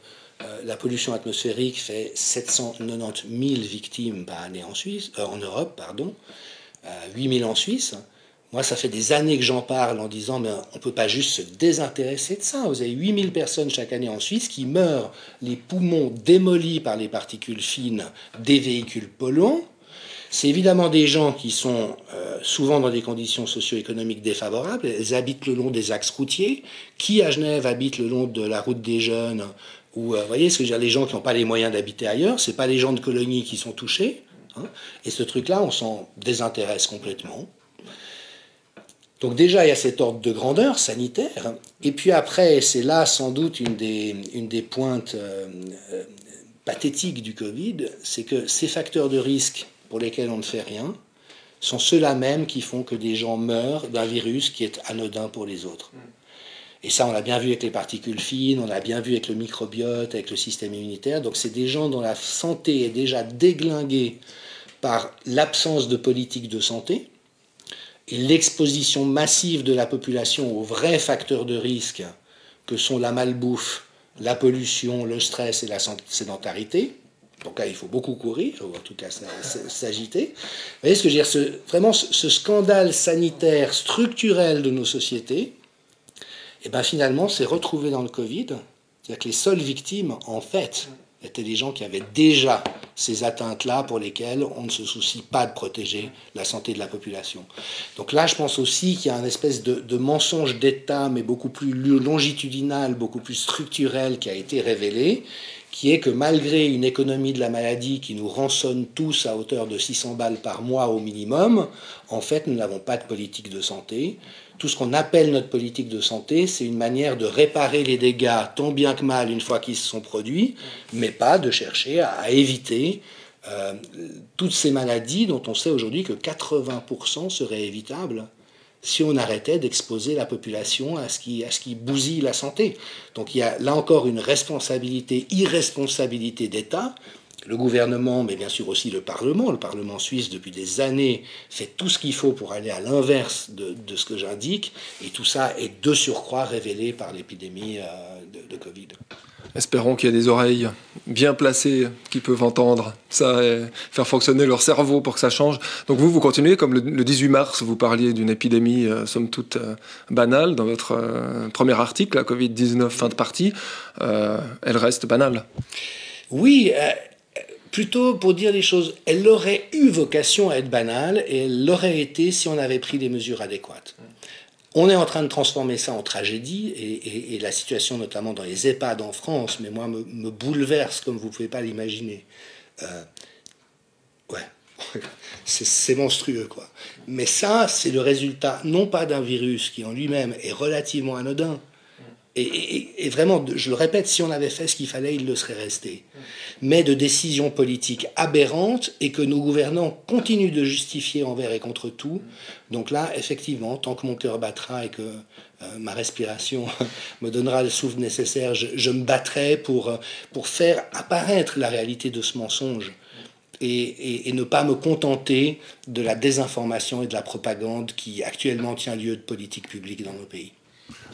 la pollution atmosphérique fait 790 000 victimes par année en Europe, 8 000 en Suisse. Moi, ça fait des années que j'en parle en disant mais on ne peut pas juste se désintéresser de ça. Vous avez 8 000 personnes chaque année en Suisse qui meurent, les poumons démolis par les particules fines des véhicules polluants. C'est évidemment des gens qui sont souvent dans des conditions socio-économiques défavorables. Elles habitent le long des axes routiers. Qui à Genève habite le long de la route des Jeunes? Ou, vous voyez, ce que je veux dire, les gens qui n'ont pas les moyens d'habiter ailleurs, ce n'est pas les gens de colonie qui sont touchés. Hein. Et ce truc-là, on s'en désintéresse complètement. Donc déjà, il y a cet ordre de grandeur sanitaire. Et puis après, c'est là sans doute une des pointes pathétiques du Covid, c'est que ces facteurs de risque pour lesquels on ne fait rien sont ceux-là même qui font que des gens meurent d'un virus qui est anodin pour les autres. Et ça, on l'a bien vu avec les particules fines, on l'a bien vu avec le microbiote, avec le système immunitaire. Donc c'est des gens dont la santé est déjà déglinguée par l'absence de politique de santé. et l'exposition massive de la population aux vrais facteurs de risque que sont la malbouffe, la pollution, le stress et la sédentarité. Donc là, il faut beaucoup courir, ou en tout cas s'agiter. Vous voyez ce que je veux dire, vraiment ce scandale sanitaire structurel de nos sociétés, et ben finalement, c'est retrouvé dans le Covid. C'est-à-dire que les seules victimes, en fait, étaient des gens qui avaient déjà ces atteintes-là pour lesquelles on ne se soucie pas de protéger la santé de la population. Donc là, je pense aussi qu'il y a une espèce de mensonge d'État, mais beaucoup plus longitudinal, beaucoup plus structurel, qui a été révélé, qui est que malgré une économie de la maladie qui nous rançonne tous à hauteur de 600 balles par mois au minimum, en fait, nous n'avons pas de politique de santé. Tout ce qu'on appelle notre politique de santé, c'est une manière de réparer les dégâts tant bien que mal une fois qu'ils se sont produits, mais pas de chercher à éviter toutes ces maladies dont on sait aujourd'hui que 80% seraient évitables si on arrêtait d'exposer la population à ce qui bousille la santé. Donc il y a là encore une irresponsabilité d'État. Le gouvernement, mais bien sûr aussi le Parlement suisse depuis des années fait tout ce qu'il faut pour aller à l'inverse de ce que j'indique, et tout ça est de surcroît révélé par l'épidémie de Covid. Espérons qu'il y a des oreilles bien placées qui peuvent entendre ça et faire fonctionner leur cerveau pour que ça change. Donc vous continuez, comme le 18 mars, vous parliez d'une épidémie somme toute banale dans votre premier article, la Covid-19 fin de partie. Elle reste banale. Oui, plutôt pour dire les choses, elle aurait eu vocation à être banale et elle l'aurait été si on avait pris des mesures adéquates. On est en train de transformer ça en tragédie et la situation notamment dans les EHPAD en France, mais moi, me bouleverse comme vous ne pouvez pas l'imaginer. Ouais, c'est monstrueux, quoi. Mais ça, c'est le résultat non pas d'un virus qui en lui-même est relativement anodin, et vraiment, je le répète, si on avait fait ce qu'il fallait, il le serait resté. Mais de décisions politiques aberrantes et que nos gouvernants continuent de justifier envers et contre tout. Donc là, effectivement, tant que mon cœur battra et que ma respiration me donnera le souffle nécessaire, je me battrai pour faire apparaître la réalité de ce mensonge et ne pas me contenter de la désinformation et de la propagande qui actuellement tient lieu de politique publique dans nos pays.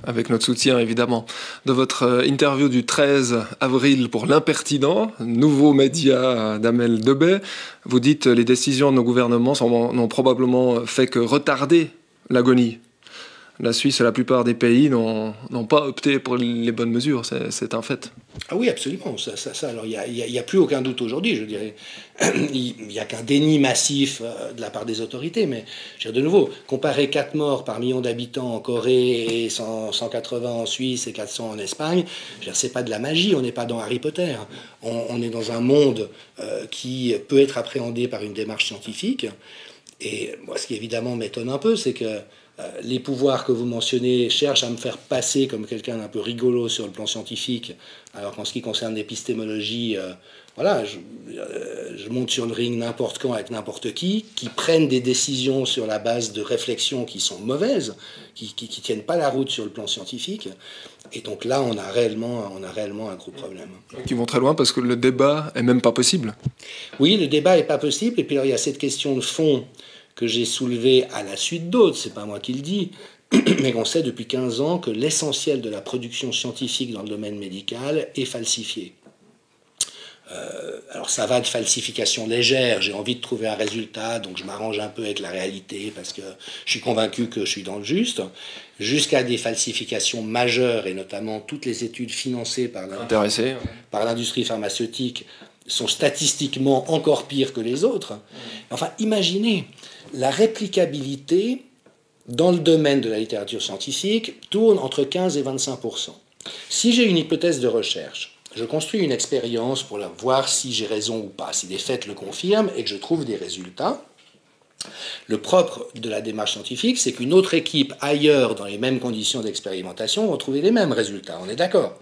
Avec notre soutien, évidemment. De votre interview du 13 avril pour l'Impertinent, nouveau média d'Amel Debay, vous dites les décisions de nos gouvernements n'ont probablement fait que retarder l'agonie. La Suisse et la plupart des pays n'ont pas opté pour les bonnes mesures, c'est un fait. Ah oui, absolument. Ça, alors, il n'y a plus aucun doute aujourd'hui, je dirais. Il n'y a qu'un déni massif de la part des autorités. Mais, je veux dire, de nouveau, comparer 4 morts par million d'habitants en Corée et 180 en Suisse et 400 en Espagne, ce n'est pas de la magie, on n'est pas dans Harry Potter. On est dans un monde qui peut être appréhendé par une démarche scientifique. Et moi, ce qui évidemment m'étonne un peu, c'est que les pouvoirs que vous mentionnez cherchent à me faire passer comme quelqu'un d'un peu rigolo sur le plan scientifique, alors qu'en ce qui concerne l'épistémologie, voilà, je monte sur le ring n'importe quand avec n'importe qui prennent des décisions sur la base de réflexions qui sont mauvaises, qui tiennent pas la route sur le plan scientifique. Et donc là, on a réellement un gros problème. Qui vont très loin parce que le débat est même pas possible. Oui, le débat est pas possible. Et puis alors, il y a cette question de fond que j'ai soulevée à la suite d'autres, c'est pas moi qui le dis, mais qu'on sait depuis 15 ans que l'essentiel de la production scientifique dans le domaine médical est falsifié. Alors ça va de falsification légère, j'ai envie de trouver un résultat, donc je m'arrange un peu avec la réalité parce que je suis convaincu que je suis dans le juste, jusqu'à des falsifications majeures, et notamment toutes les études financées par l'industrie pharmaceutique sont statistiquement encore pires que les autres. Enfin, imaginez, la réplicabilité dans le domaine de la littérature scientifique tourne entre 15 et 25%. Si j'ai une hypothèse de recherche, je construis une expérience pour voir si j'ai raison ou pas, si les faits le confirment et que je trouve des résultats. Le propre de la démarche scientifique, c'est qu'une autre équipe ailleurs, dans les mêmes conditions d'expérimentation, va trouver les mêmes résultats. On est d'accord ?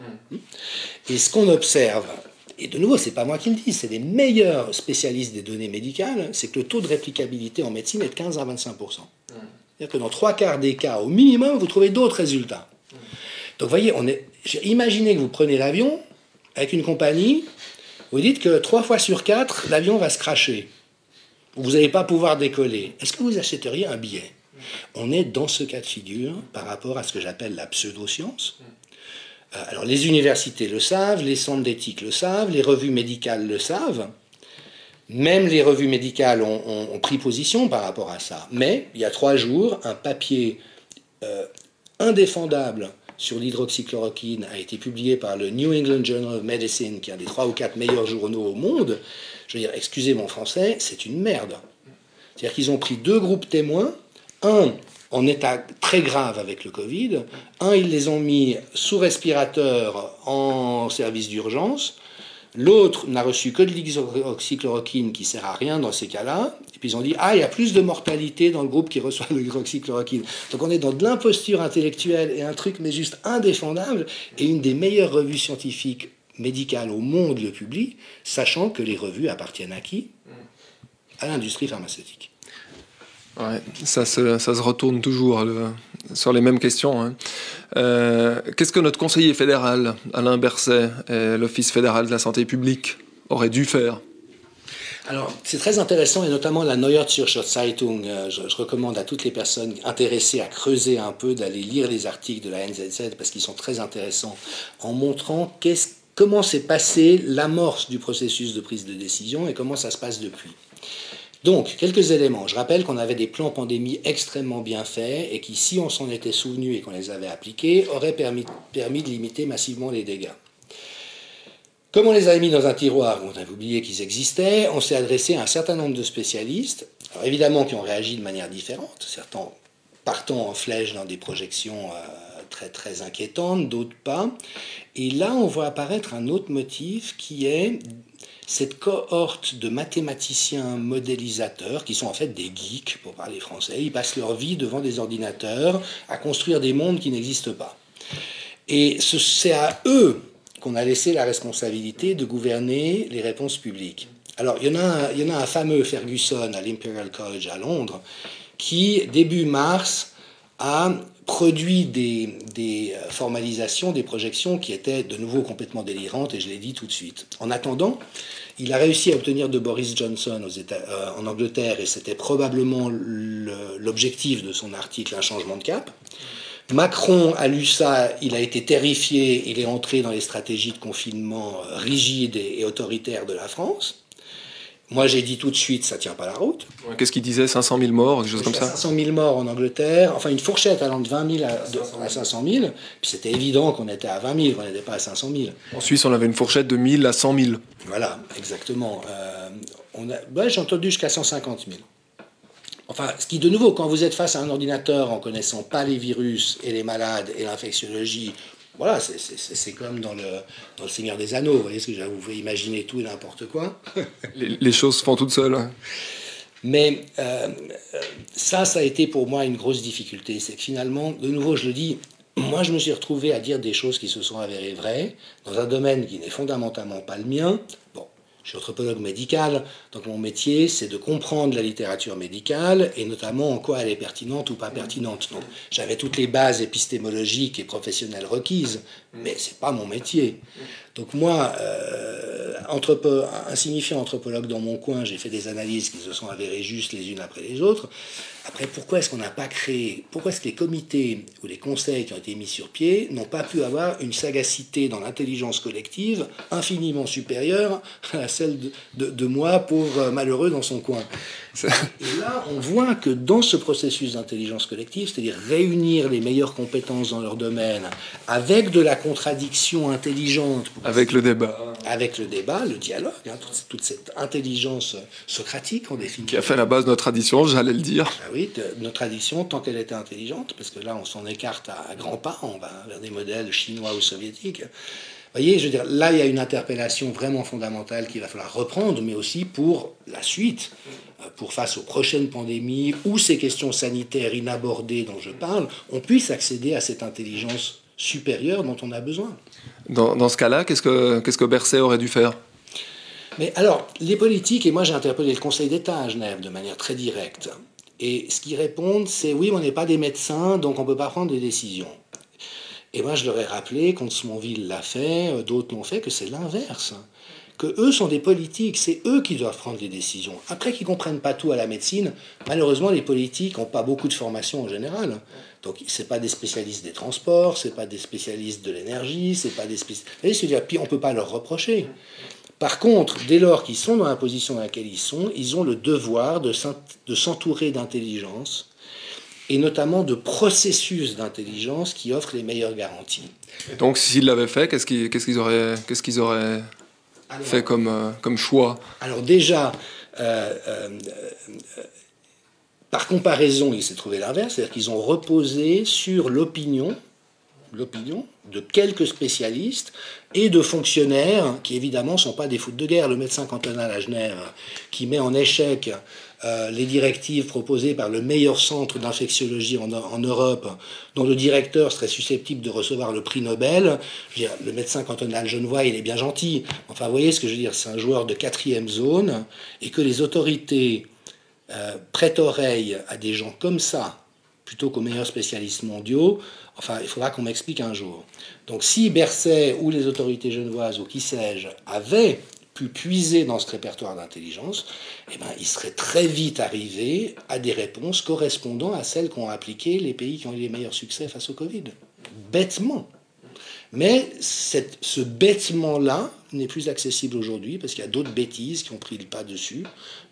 Et ce qu'on observe, et de nouveau, c'est pas moi qui le dis, c'est les meilleurs spécialistes des données médicales, c'est que le taux de réplicabilité en médecine est de 15 à 25%. C'est-à-dire que dans 3/4 des cas, au minimum, vous trouvez d'autres résultats. Donc, vous voyez, imaginez que vous prenez l'avion avec une compagnie, vous dites que 3 fois sur 4, l'avion va se crasher. Vous n'allez pas pouvoir décoller. Est-ce que vous achèteriez un billet ? On est dans ce cas de figure par rapport à ce que j'appelle la pseudo-science. Alors les universités le savent, les centres d'éthique le savent, les revues médicales le savent. Même les revues médicales ont pris position par rapport à ça. Mais il y a 3 jours, un papier indéfendable sur l'hydroxychloroquine a été publié par le New England Journal of Medicine, qui est un des 3 ou 4 meilleurs journaux au monde. Je veux dire, excusez mon français, c'est une merde. C'est-à-dire qu'ils ont pris 2 groupes témoins, un en état très grave avec le Covid, un ils les ont mis sous respirateur en service d'urgence, l'autre n'a reçu que de l'hydroxychloroquine qui sert à rien dans ces cas-là, et puis ils ont dit « Ah, il y a plus de mortalité dans le groupe qui reçoit l'hydroxychloroquine ». Donc on est dans de l'imposture intellectuelle et un truc mais juste indéfendable, et une des meilleures revues scientifiques médicales au monde le publie, sachant que les revues appartiennent à qui ? À l'industrie pharmaceutique. Ouais, ça se retourne toujours sur les mêmes questions. Hein. Qu'est-ce que notre conseiller fédéral, Alain Berset, et l'Office fédéral de la santé publique auraient dû faire ? Alors, c'est très intéressant, et notamment la Neue Zürcher Zeitung. Je recommande à toutes les personnes intéressées à creuser un peu, d'aller lire les articles de la NZZ, parce qu'ils sont très intéressants, en montrant comment s'est passée l'amorce du processus de prise de décision et comment ça se passe depuis. Donc, quelques éléments. Je rappelle qu'on avait des plans pandémie extrêmement bien faits et qui, si on s'en était souvenu et qu'on les avait appliqués, auraient permis de limiter massivement les dégâts. Comme on les avait mis dans un tiroir, on avait oublié qu'ils existaient, on s'est adressé à un certain nombre de spécialistes, alors évidemment qui ont réagi de manière différente, certains partant en flèche dans des projections très, très inquiétantes, d'autres pas. Et là, on voit apparaître un autre motif qui est cette cohorte de mathématiciens modélisateurs, qui sont en fait des geeks, pour parler français. Ils passent leur vie devant des ordinateurs à construire des mondes qui n'existent pas. Et c'est à eux qu'on a laissé la responsabilité de gouverner les réponses publiques. Alors, il y en a un fameux Ferguson à l'Imperial College à Londres, qui, début mars, a produit des formalisations, des projections qui étaient de nouveau complètement délirantes, et je l'ai dit tout de suite. En attendant, il a réussi à obtenir de Boris Johnson en Angleterre, et c'était probablement l'objectif de son article, un changement de cap. Macron a lu ça, il a été terrifié, il est entré dans les stratégies de confinement rigides et autoritaires de la France. Moi, j'ai dit tout de suite, ça ne tient pas la route. Qu'est-ce qu'il disait, 500 000 morts, des choses comme ça ? 500 000 morts en Angleterre, enfin une fourchette allant de 20 000 à 500 000. Puis c'était évident qu'on était à 20 000, qu'on n'était pas à 500 000. En Suisse, on avait une fourchette de 1000 à 100 000. Voilà, exactement. J'ai entendu jusqu'à 150 000. Enfin, ce qui, de nouveau, quand vous êtes face à un ordinateur en connaissant pas les virus et les malades et l'infectiologie, voilà, c'est comme dans le Seigneur des Anneaux, vous voyez ce que vous pouvez imaginer tout et n'importe quoi. Les choses se font toutes seules. Hein. Mais ça a été pour moi une grosse difficulté. C'est que finalement, de nouveau, je le dis, moi je me suis retrouvé à dire des choses qui se sont avérées vraies, dans un domaine qui n'est fondamentalement pas le mien. Bon, je suis anthropologue médical, donc mon métier, c'est de comprendre la littérature médicale, et notamment en quoi elle est pertinente ou pas pertinente. Donc, j'avais toutes les bases épistémologiques et professionnelles requises, mais c'est pas mon métier. Donc moi, insignifiant anthropologue dans mon coin, j'ai fait des analyses qui se sont avérées justes les unes après les autres. Après, pourquoi est-ce qu'on n'a pas créé, pourquoi est-ce que les comités ou les conseils qui ont été mis sur pied n'ont pas pu avoir une sagacité dans l'intelligence collective infiniment supérieure à celle de moi, pauvre malheureux dans son coin. Et là, on voit que dans ce processus d'intelligence collective, c'est-à-dire réunir les meilleures compétences dans leur domaine, avec de la contradiction intelligente... Avec le débat. Avec le débat, le dialogue, hein, toute cette intelligence socratique, en définitive. Qui a fait la base de notre tradition, j'allais le dire. Ah oui, notre tradition, tant qu'elle était intelligente, parce que là, on s'en écarte à grands pas, on va vers des modèles chinois ou soviétiques. Vous voyez, je veux dire, là, il y a une interpellation vraiment fondamentale qu'il va falloir reprendre, mais aussi pour la suite, pour face aux prochaines pandémies ou ces questions sanitaires inabordées dont je parle, on puisse accéder à cette intelligence supérieure dont on a besoin. Dans ce cas-là, qu'est-ce que Berset aurait dû faire ? Mais alors, les politiques, et moi j'ai interpellé le Conseil d'État à Genève de manière très directe, et ce qu'ils répondent, c'est oui, on n'est pas des médecins, donc on ne peut pas prendre des décisions. Et moi, je leur ai rappelé, Comte-Smonville l'a fait, d'autres l'ont fait, que c'est l'inverse. que eux sont des politiques, c'est eux qui doivent prendre les décisions. Après qu'ils ne comprennent pas tout à la médecine, malheureusement les politiques n'ont pas beaucoup de formation en général. Donc ce pas des spécialistes des transports, c'est pas des spécialistes de l'énergie, c'est pas des spécialistes... Puis on ne peut pas leur reprocher. Par contre, dès lors qu'ils sont dans la position dans laquelle ils ont le devoir de s'entourer d'intelligence, et notamment de processus d'intelligence qui offrent les meilleures garanties. Et donc s'ils l'avaient fait, qu'est-ce qu'ils auraient fait comme choix? Alors déjà, par comparaison, il s'est trouvé l'inverse, c'est-à-dire qu'ils ont reposé sur l'opinion de quelques spécialistes et de fonctionnaires qui évidemment ne sont pas des foutes de guerre. Le médecin cantonal à Genève qui met en échec les directives proposées par le meilleur centre d'infectiologie en Europe, dont le directeur serait susceptible de recevoir le prix Nobel. Je veux dire, le médecin cantonal genevois, il est bien gentil. Enfin, vous voyez ce que je veux dire, c'est un joueur de 4e zone, et que les autorités prêtent oreille à des gens comme ça, plutôt qu'aux meilleurs spécialistes mondiaux, enfin, il faudra qu'on m'explique un jour. Donc si Berset ou les autorités genevoises ou qui sais-je avaient pu puiser dans ce répertoire d'intelligence, eh ben, ils seraient très vite arrivés à des réponses correspondant à celles qu'ont appliquées les pays qui ont eu les meilleurs succès face au Covid. Bêtement. Mais ce bêtement-là n'est plus accessible aujourd'hui parce qu'il y a d'autres bêtises qui ont pris le pas dessus,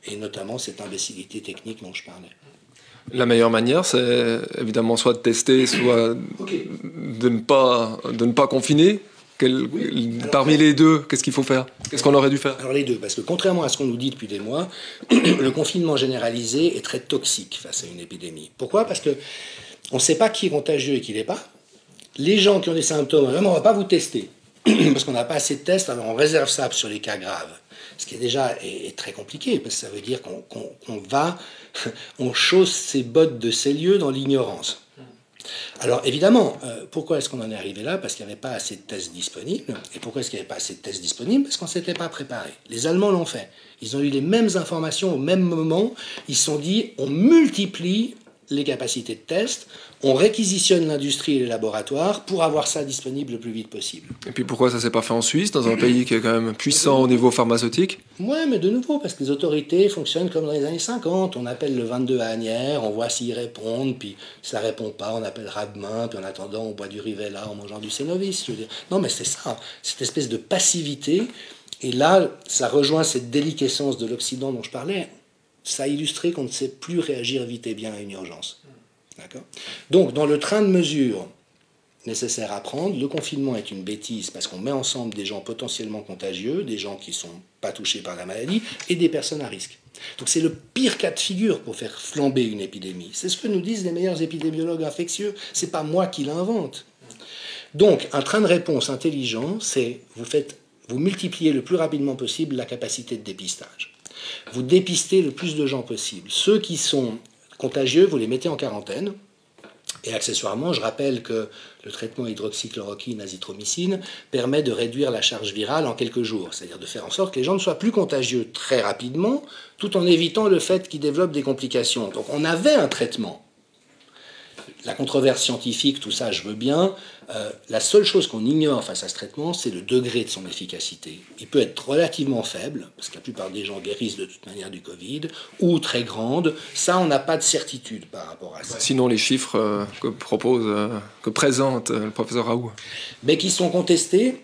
et notamment cette imbécilité technique dont je parlais. La meilleure manière, c'est évidemment soit de tester, soit de ne pas confiner. Parmi les deux, qu'est-ce qu'il faut faire? Qu'est-ce qu'on aurait dû faire? Alors les deux, parce que contrairement à ce qu'on nous dit depuis des mois, le confinement généralisé est très toxique face à une épidémie. Pourquoi? Parce que on ne sait pas qui est contagieux et qui ne l'est pas. Les gens qui ont des symptômes, on ne va pas vous tester, parce qu'on n'a pas assez de tests, alors on réserve ça sur les cas graves. Ce qui est déjà est très compliqué, parce que ça veut dire on chausse ses bottes de ces lieux dans l'ignorance. Alors évidemment, pourquoi est-ce qu'on en est arrivé là? Parce qu'il n'y avait pas assez de tests disponibles. Et pourquoi est-ce qu'il n'y avait pas assez de tests disponibles? Parce qu'on ne s'était pas préparé. Les Allemands l'ont fait. Ils ont eu les mêmes informations au même moment. Ils se sont dit, on multiplie les capacités de test, on réquisitionne l'industrie et les laboratoires pour avoir ça disponible le plus vite possible. Et puis pourquoi ça ne s'est pas fait en Suisse, dans un pays qui est quand même puissant au niveau pharmaceutique? Ouais, mais de nouveau, parce que les autorités fonctionnent comme dans les années 50. On appelle le 22 à Asnières, on voit s'ils répondent, puis si ça ne répond pas, on appellera demain, puis en attendant, on boit du Rivella en mangeant du Cénovis. Je veux dire. Non, mais c'est ça, cette espèce de passivité. Et là, ça rejoint cette déliquescence de l'Occident dont je parlais. Ça a illustré qu'on ne sait plus réagir vite et bien à une urgence. D'accord ? Donc, dans le train de mesures nécessaires à prendre, le confinement est une bêtise parce qu'on met ensemble des gens potentiellement contagieux, des gens qui ne sont pas touchés par la maladie et des personnes à risque. Donc c'est le pire cas de figure pour faire flamber une épidémie. C'est ce que nous disent les meilleurs épidémiologues infectieux. Ce n'est pas moi qui l'invente. Donc, un train de réponse intelligent, c'est vous multipliez le plus rapidement possible la capacité de dépistage. Vous dépistez le plus de gens possible. Ceux qui sont contagieux, vous les mettez en quarantaine. Et accessoirement, je rappelle que le traitement hydroxychloroquine, azithromycine, permet de réduire la charge virale en quelques jours. C'est-à-dire de faire en sorte que les gens ne soient plus contagieux très rapidement, tout en évitant le fait qu'ils développent des complications. Donc on avait un traitement. La controverse scientifique, tout ça, je veux bien. La seule chose qu'on ignore face à ce traitement, c'est le degré de son efficacité. Il peut être relativement faible, parce que la plupart des gens guérissent de toute manière du Covid, ou très grande. Ça, on n'a pas de certitude par rapport à ça. Sinon, les chiffres que présente le professeur Raoult. Mais qui sont contestés,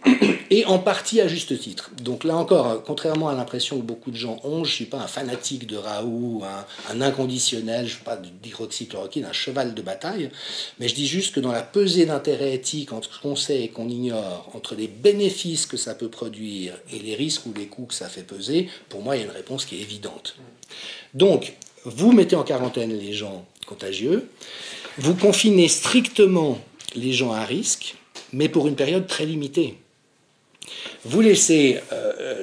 et en partie à juste titre. Donc là encore, contrairement à l'impression que beaucoup de gens ont, je ne suis pas un fanatique de Raoult, un inconditionnel, je ne suis pas d'hydroxychloroquine, un cheval de bataille, mais je dis juste que dans la pesée d'intérêt éthique entre ce qu'on sait et qu'on ignore, entre les bénéfices que ça peut produire et les risques ou les coûts que ça fait peser, pour moi, il y a une réponse qui est évidente. Donc, vous mettez en quarantaine les gens contagieux, vous confinez strictement les gens à risque, mais pour une période très limitée. Vous laissez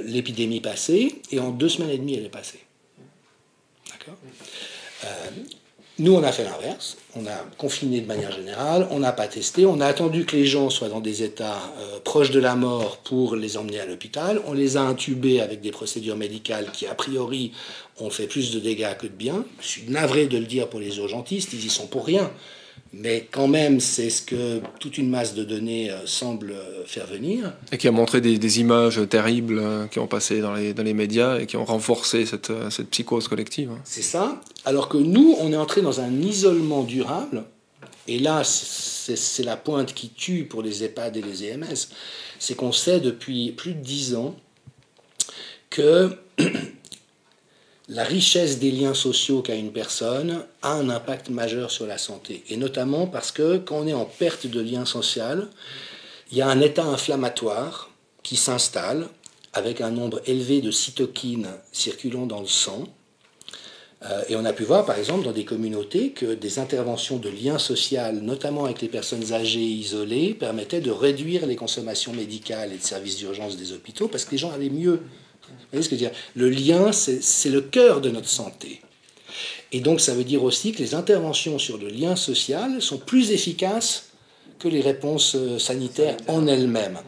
l'épidémie passer, et en 2 semaines et demie, elle est passée. D'accord ? Nous, on a fait l'inverse. On a confiné de manière générale, on n'a pas testé, on a attendu que les gens soient dans des états proches de la mort pour les emmener à l'hôpital. On les a intubés avec des procédures médicales qui, a priori, ont fait plus de dégâts que de bien. Je suis navré de le dire pour les urgentistes, ils y sont pour rien. Mais quand même, c'est ce que toute une masse de données semble faire venir. Et qui a montré des images terribles qui ont passé dans les médias et qui ont renforcé cette psychose collective. C'est ça. Alors que nous, on est entré dans un isolement durable. Et là, c'est la pointe qui tue pour les EHPAD et les EMS. C'est qu'on sait depuis plus de 10 ans que la richesse des liens sociaux qu'a une personne a un impact majeur sur la santé. Et notamment parce que quand on est en perte de lien social, il y a un état inflammatoire qui s'installe avec un nombre élevé de cytokines circulant dans le sang. Et on a pu voir, par exemple, dans des communautés, que des interventions de lien social, notamment avec les personnes âgées isolées, permettaient de réduire les consommations médicales et de services d'urgence des hôpitaux parce que les gens allaient mieux. Vous voyez ce que je veux dire ? Le lien, c'est le cœur de notre santé. Et donc, ça veut dire aussi que les interventions sur le lien social sont plus efficaces que les réponses sanitaires en elles-mêmes.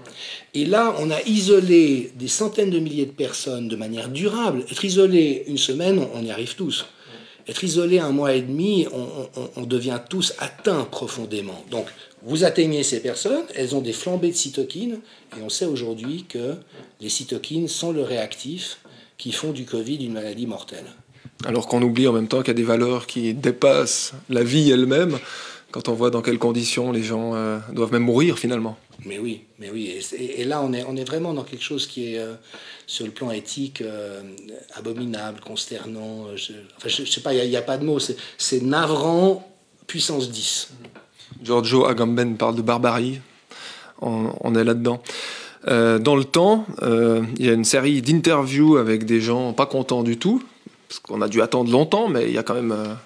Et là, on a isolé des centaines de milliers de personnes de manière durable. Être isolé une semaine, on y arrive tous. Être isolé un mois et demi, on devient tous atteints profondément. Donc, vous atteignez ces personnes, elles ont des flambées de cytokines, et on sait aujourd'hui que les cytokines sont le réactif qui font du Covid une maladie mortelle. Alors qu'on oublie en même temps qu'il y a des valeurs qui dépassent la vie elle-même, quand on voit dans quelles conditions les gens doivent même mourir finalement. Mais oui. Et là, on est vraiment dans quelque chose qui est, sur le plan éthique, abominable, consternant. Je sais pas, il n'y a pas de mots. C'est navrant, puissance 10. Giorgio Agamben parle de barbarie. On est là-dedans. Dans le temps, il y a une série d'interviews avec des gens pas contents du tout, parce qu'on a dû attendre longtemps, mais il y a quand même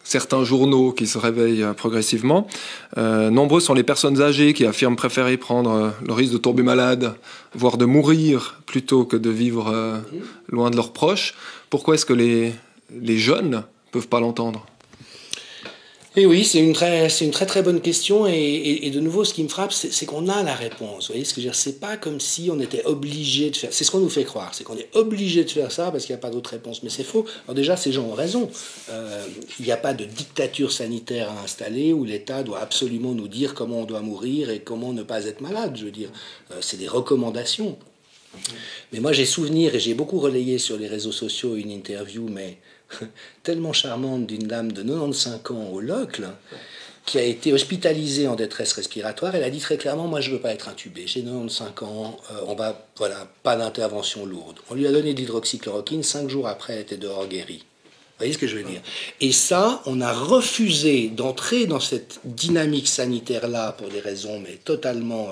certains journaux qui se réveillent progressivement. Nombreux sont les personnes âgées qui affirment préférer prendre le risque de tomber malade, voire de mourir, plutôt que de vivre loin de leurs proches. Pourquoi est-ce que les jeunes ne peuvent pas l'entendre ? Et oui, c'est une très bonne question et de nouveau, ce qui me frappe, c'est qu'on a la réponse. Vous voyez ce que je veux dire ? C'est pas comme si on était obligé de faire. C'est ce qu'on nous fait croire, c'est qu'on est obligé de faire ça parce qu'il n'y a pas d'autre réponse. Mais c'est faux. Alors déjà, ces gens ont raison. Il n'y a pas de dictature sanitaire à installer où l'État doit absolument nous dire comment on doit mourir et comment ne pas être malade. Je veux dire, c'est des recommandations. Mais moi, j'ai souvenir et j'ai beaucoup relayé sur les réseaux sociaux une interview, mais tellement charmante d'une dame de 95 ans au Locle qui a été hospitalisée en détresse respiratoire. Elle a dit très clairement, moi je ne veux pas être intubée, j'ai 95 ans, pas d'intervention lourde. On lui a donné de l'hydroxychloroquine, 5 jours après elle était dehors guérie. Vous voyez ce que je veux dire ? Et ça, on a refusé d'entrer dans cette dynamique sanitaire-là pour des raisons mais totalement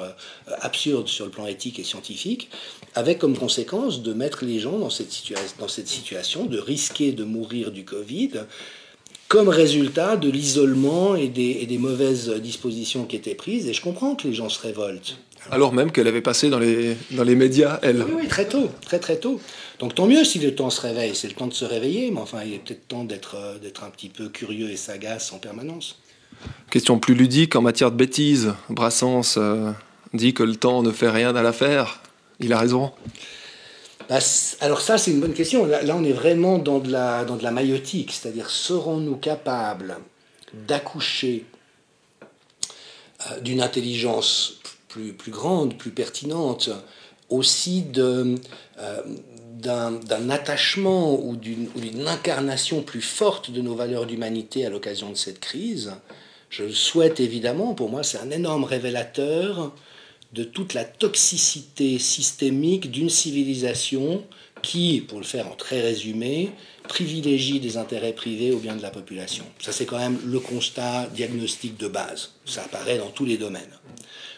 absurdes sur le plan éthique et scientifique, avec comme conséquence de mettre les gens dans cette situation, de risquer de mourir du Covid, comme résultat de l'isolement et des mauvaises dispositions qui étaient prises. Et je comprends que les gens se révoltent. Alors même qu'elle avait passé dans les médias, elle. Oui, très tôt, très tôt. Donc tant mieux si le temps se réveille, c'est le temps de se réveiller, mais enfin il est peut-être temps d'être un petit peu curieux et sagace en permanence. Question plus ludique, en matière de bêtises, Brassens dit que le temps ne fait rien à l'affaire. Il a raison. Alors ça, c'est une bonne question. Là, on est vraiment dans de la maïotique, c'est-à-dire serons-nous capables d'accoucher d'une intelligence plus grande, plus pertinente, aussi d'un attachement ou d'une incarnation plus forte de nos valeurs d'humanité à l'occasion de cette crise. Je le souhaite évidemment. Pour moi, c'est un énorme révélateur de toute la toxicité systémique d'une civilisation qui, pour le faire en très résumé, privilégie des intérêts privés au bien de la population. Ça, c'est quand même le constat diagnostique de base. Ça apparaît dans tous les domaines.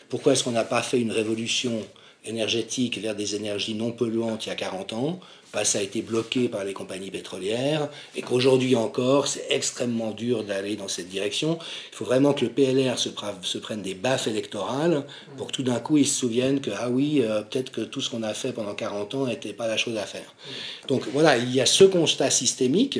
Pourquoi est-ce qu'on n'a pas fait une révolution énergétique vers des énergies non polluantes il y a 40 ans ? Ça a été bloqué par les compagnies pétrolières et qu'aujourd'hui encore, c'est extrêmement dur d'aller dans cette direction. Il faut vraiment que le PLR se prenne des baffes électorales pour que tout d'un coup, ils se souviennent que, ah oui, peut-être que tout ce qu'on a fait pendant 40 ans n'était pas la chose à faire. Donc voilà, il y a ce constat systémique,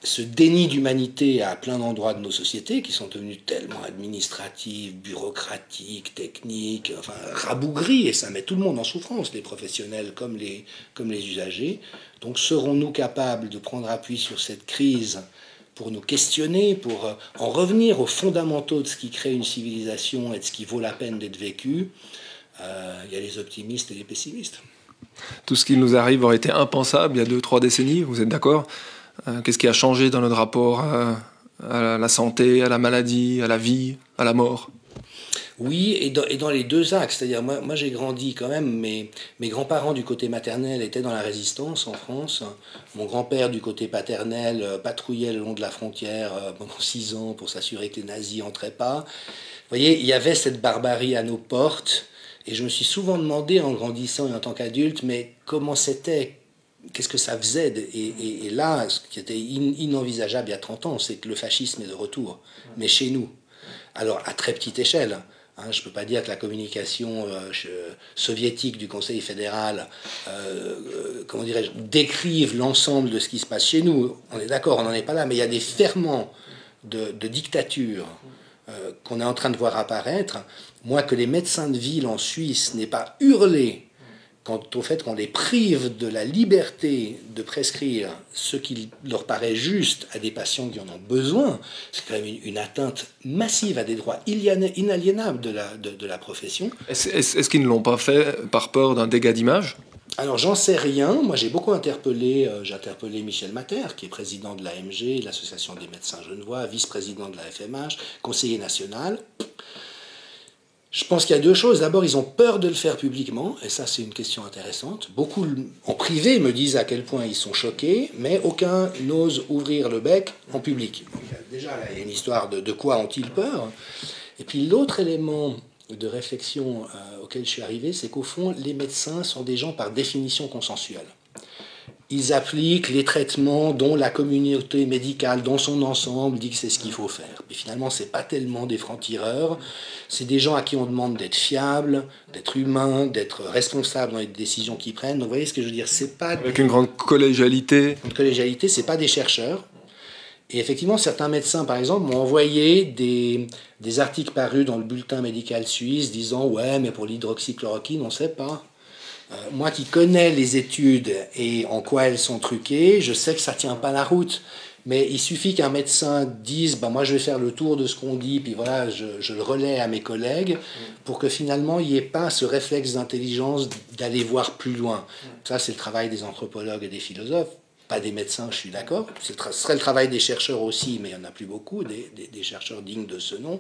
ce déni d'humanité à plein d'endroits de nos sociétés qui sont devenus tellement administratifs, bureaucratiques, techniques, enfin rabougris, et ça met tout le monde en souffrance, les professionnels comme les usagers. Donc serons-nous capables de prendre appui sur cette crise pour nous questionner, pour en revenir aux fondamentaux de ce qui crée une civilisation et de ce qui vaut la peine d'être vécu, il y a les optimistes et les pessimistes. Tout ce qui nous arrive aurait été impensable il y a 2-3 décennies, vous êtes d'accord? Qu'est-ce qui a changé dans notre rapport à la santé, à la maladie, à la vie, à la mort? Oui, et dans les deux axes. C'est-à-dire, moi j'ai grandi quand même, mes grands-parents du côté maternel étaient dans la résistance en France. Mon grand-père du côté paternel patrouillait le long de la frontière pendant 6 ans pour s'assurer que les nazis n'entraient pas. Vous voyez, il y avait cette barbarie à nos portes. Et je me suis souvent demandé en grandissant et en tant qu'adulte, mais comment c'était, qu'est-ce que ça faisait? Et là, ce qui était inenvisageable il y a 30 ans, c'est que le fascisme est de retour, mais chez nous. Alors, à très petite échelle. Je ne peux pas dire que la communication soviétique du Conseil fédéral comment dirais-je, décrive l'ensemble de ce qui se passe chez nous. On est d'accord, on n'en est pas là, mais il y a des ferments de dictature qu'on est en train de voir apparaître. Moi, que les médecins de ville en Suisse n'aient pas hurlé quant au fait qu'on les prive de la liberté de prescrire ce qui leur paraît juste à des patients qui en ont besoin, c'est quand même une atteinte massive à des droits inaliénables de la profession. Est-ce qu'ils ne l'ont pas fait par peur d'un dégât d'image? Alors j'en sais rien. Moi j'ai beaucoup interpellé, Michel Matter, qui est président de l'AMG, l'Association des médecins genevois, vice-président de la FMH, conseiller national. Je pense qu'il y a 2 choses. D'abord, ils ont peur de le faire publiquement, et ça c'est une question intéressante. Beaucoup en privé me disent à quel point ils sont choqués, mais aucun n'ose ouvrir le bec en public. Donc, déjà, là, il y a une histoire de quoi ont-ils peur. Et puis l'autre élément de réflexion auquel je suis arrivé, c'est qu'au fond, les médecins sont des gens par définition consensuels. Ils appliquent les traitements dont la communauté médicale, dans son ensemble, dit que c'est ce qu'il faut faire. Mais finalement, ce n'est pas tellement des francs-tireurs. C'est des gens à qui on demande d'être fiables, d'être humains, d'être responsables dans les décisions qu'ils prennent. Donc, vous voyez ce que je veux dire? C'est pas avec une grande collégialité. Une collégialité, ce n'est pas des chercheurs. Et effectivement, certains médecins, par exemple, m'ont envoyé des articles parus dans le bulletin médical suisse disant « Ouais, mais pour l'hydroxychloroquine, on ne sait pas ». Moi qui connais les études et en quoi elles sont truquées, je sais que ça ne tient pas la route. Mais il suffit qu'un médecin dise moi je vais faire le tour de ce qu'on dit, puis voilà, je le relais à mes collègues, pour que finalement il n'y ait pas ce réflexe d'intelligence d'aller voir plus loin. Ça, c'est le travail des anthropologues et des philosophes, pas des médecins, je suis d'accord. Ce serait le travail des chercheurs aussi, mais il n'y en a plus beaucoup, des chercheurs dignes de ce nom.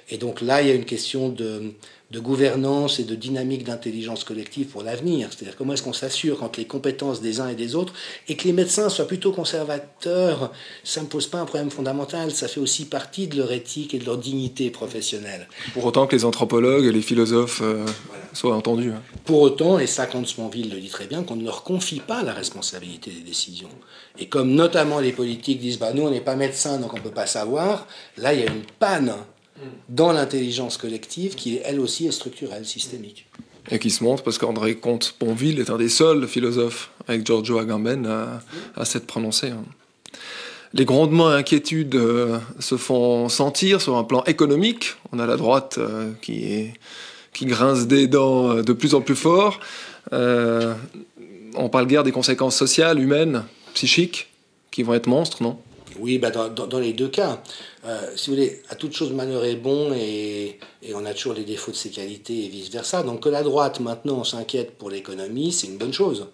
Et donc là, il y a une question de gouvernance et de dynamique d'intelligence collective pour l'avenir. C'est-à-dire comment est-ce qu'on s'assure quand les compétences des uns et des autres, et que les médecins soient plutôt conservateurs, ça ne me pose pas un problème fondamental, ça fait aussi partie de leur éthique et de leur dignité professionnelle. Pour autant que les anthropologues et les philosophes soient entendus. Pour autant, et ça Comte Sponville le dit très bien, qu'on ne leur confie pas la responsabilité des décisions. Et comme notamment les politiques disent nous on n'est pas médecins donc on ne peut pas savoir, là il y a une panne dans l'intelligence collective qui, elle aussi, est structurelle, systémique. Et qui se montre parce qu'André Comte-Sponville est un des seuls philosophes, avec Giorgio Agamben, à s'être prononcé. Les grondements et inquiétudes se font sentir sur un plan économique. On a la droite qui grince des dents de plus en plus fort. On parle guère des conséquences sociales, humaines, psychiques, qui vont être monstres, non ? Oui, dans les 2 cas. Si vous voulez, à toute chose malheur est bon et on a toujours les défauts de ses qualités et vice-versa. Donc que la droite maintenant s'inquiète pour l'économie, c'est une bonne chose.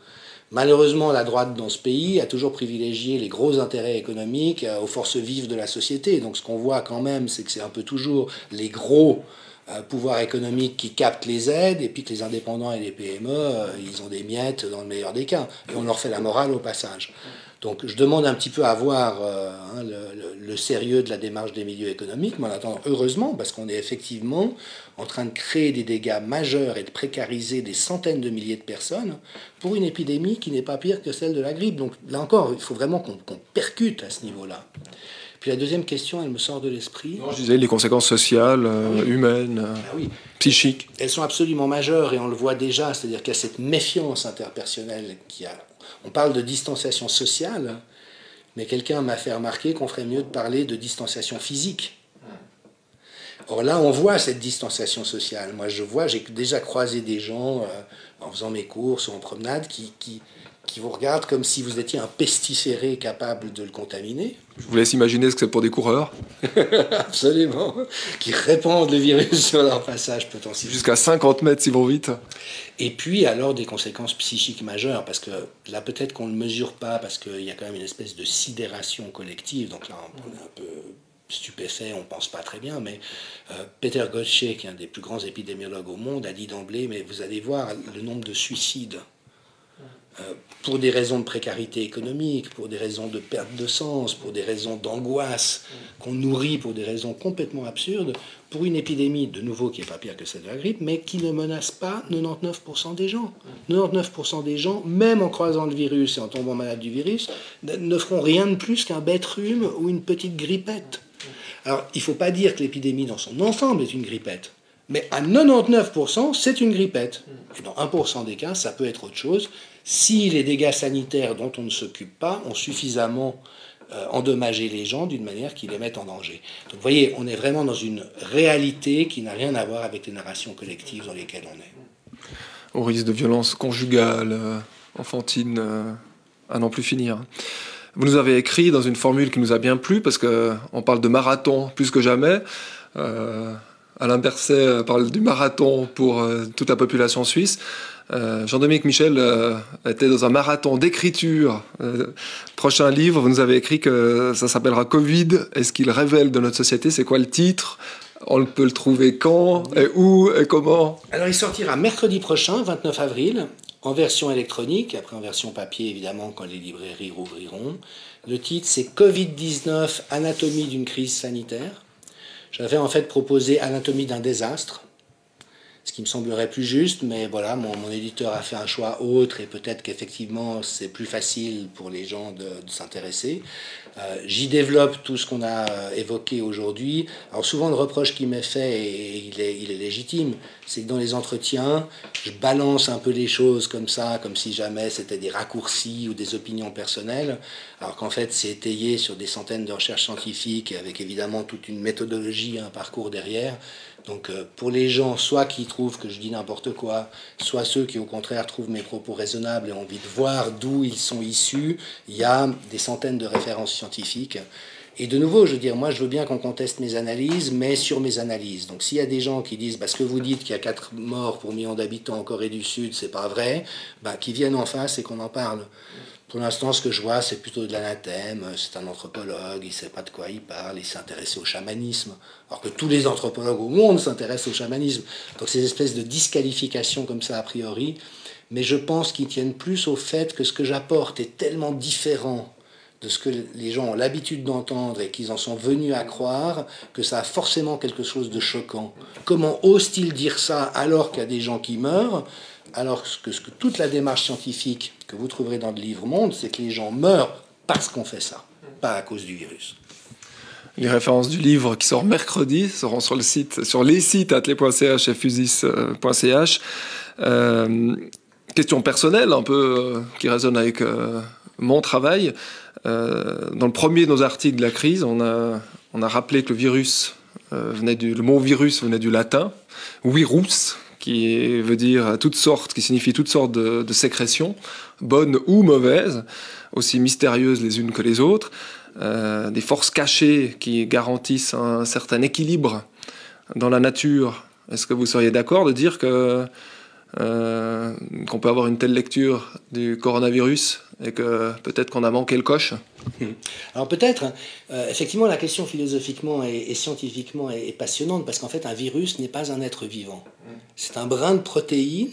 Malheureusement, la droite dans ce pays a toujours privilégié les gros intérêts économiques aux forces vives de la société. Donc ce qu'on voit quand même, c'est que c'est un peu toujours les gros pouvoirs économiques qui captent les aides, et puis que les indépendants et les PME, ils ont des miettes dans le meilleur des cas. Et on leur fait la morale au passage. Donc je demande un petit peu à voir le sérieux de la démarche des milieux économiques, mais en attendant, heureusement, parce qu'on est effectivement en train de créer des dégâts majeurs et de précariser des centaines de milliers de personnes pour une épidémie qui n'est pas pire que celle de la grippe. Donc là encore, il faut vraiment qu'on percute à ce niveau-là. Puis la deuxième question, elle me sort de l'esprit. Non, je disais les conséquences sociales, humaines, psychiques. Elles sont absolument majeures et on le voit déjà, c'est-à-dire qu'il y a cette méfiance interpersonnelle qui a... On parle de distanciation sociale, mais quelqu'un m'a fait remarquer qu'on ferait mieux de parler de distanciation physique. Or là, on voit cette distanciation sociale. Moi, j'ai déjà croisé des gens en faisant mes courses ou en promenade qui qui vous regardent comme si vous étiez un pestiféré capable de le contaminer. Je vous laisse imaginer ce que c'est pour des coureurs. Absolument. Qui répandent le virus sur leur passage potentiel. Jusqu'à 50 mètres s'ils vont vite. Et puis alors des conséquences psychiques majeures, parce que là peut-être qu'on ne le mesure pas, parce qu'il y a quand même une espèce de sidération collective, donc là on est un peu stupéfait, on ne pense pas très bien, mais Peter Gottsche, qui est un des plus grands épidémiologues au monde, a dit d'emblée, mais vous allez voir le nombre de suicides pour des raisons de précarité économique, pour des raisons de perte de sens, pour des raisons d'angoisse qu'on nourrit pour des raisons complètement absurdes, pour une épidémie, de nouveau, qui n'est pas pire que celle de la grippe, mais qui ne menace pas 99% des gens. 99% des gens, même en croisant le virus et en tombant malade du virus, ne feront rien de plus qu'un bête rhume ou une petite grippette. Alors, il ne faut pas dire que l'épidémie dans son ensemble est une grippette, mais à 99%, c'est une grippette. Et dans 1% des cas, ça peut être autre chose, si les dégâts sanitaires dont on ne s'occupe pas ont suffisamment endommagé les gens d'une manière qui les mette en danger. Donc vous voyez, on est vraiment dans une réalité qui n'a rien à voir avec les narrations collectives dans lesquelles on est. Au risque de violence conjugale, enfantine, à n'en plus finir. Vous nous avez écrit dans une formule qui nous a bien plu, parce qu'on parle de marathon plus que jamais. Alain Berset parle du marathon pour toute la population suisse. Jean-Dominique Michel était dans un marathon d'écriture. Prochain livre, vous nous avez écrit que ça s'appellera Covid. Est-ce qu'il révèle de notre société? C'est quoi le titre? On peut le trouver quand et où et comment? Alors il sortira mercredi prochain, 29 avril, en version électronique, après en version papier évidemment quand les librairies rouvriront. Le titre c'est Covid-19, anatomie d'une crise sanitaire. J'avais en fait proposé anatomie d'un désastre, ce qui me semblerait plus juste, mais voilà, mon éditeur a fait un choix autre et peut-être qu'effectivement c'est plus facile pour les gens de s'intéresser. J'y développe tout ce qu'on a évoqué aujourd'hui. Alors souvent le reproche qui m'est fait, et il est légitime, c'est que dans les entretiens, je balance un peu les choses comme ça, comme si jamais c'était des raccourcis ou des opinions personnelles, alors qu'en fait c'est étayé sur des centaines de recherches scientifiques, avec évidemment toute une méthodologie, un parcours derrière. Donc pour les gens, soit qui trouvent que je dis n'importe quoi, soit ceux qui au contraire trouvent mes propos raisonnables et ont envie de voir d'où ils sont issus, il y a des centaines de références scientifiques. Et de nouveau, je veux dire, moi je veux bien qu'on conteste mes analyses, mais sur mes analyses. Donc s'il y a des gens qui disent, ce que vous dites qu'il y a 4 morts pour million d'habitants en Corée du Sud, c'est pas vrai, qu'ils viennent en face et qu'on en parle. Pour l'instant, ce que je vois, c'est plutôt de l'anathème. C'est un anthropologue, il ne sait pas de quoi il parle, il s'est intéressé au chamanisme. Alors que tous les anthropologues au monde s'intéressent au chamanisme. Donc ces espèces de disqualifications comme ça a priori. Mais je pense qu'ils tiennent plus au fait que ce que j'apporte est tellement différent de ce que les gens ont l'habitude d'entendre et qu'ils en sont venus à croire, que ça a forcément quelque chose de choquant. Comment ose-t-il dire ça alors qu'il y a des gens qui meurent ? Alors que ce que toute la démarche scientifique que vous trouverez dans le livre montre, c'est que les gens meurent parce qu'on fait ça, pas à cause du virus. Les références du livre qui sort mercredi seront sur les sites atelier.ch et fusis.ch. Question personnelle, un peu qui résonne avec mon travail. Dans le premier de nos articles de la crise, on a rappelé que le mot virus venait du latin, virus, qui veut dire qui signifie toutes sortes de sécrétions, bonnes ou mauvaises, aussi mystérieuses les unes que les autres, des forces cachées qui garantissent un certain équilibre dans la nature. Est-ce que vous seriez d'accord de dire qu'on peut avoir une telle lecture du coronavirus et que peut-être qu'on a manqué le coche? Alors peut-être, effectivement, la question philosophiquement et scientifiquement est passionnante, parce qu'en fait, un virus n'est pas un être vivant. C'est un brin de protéines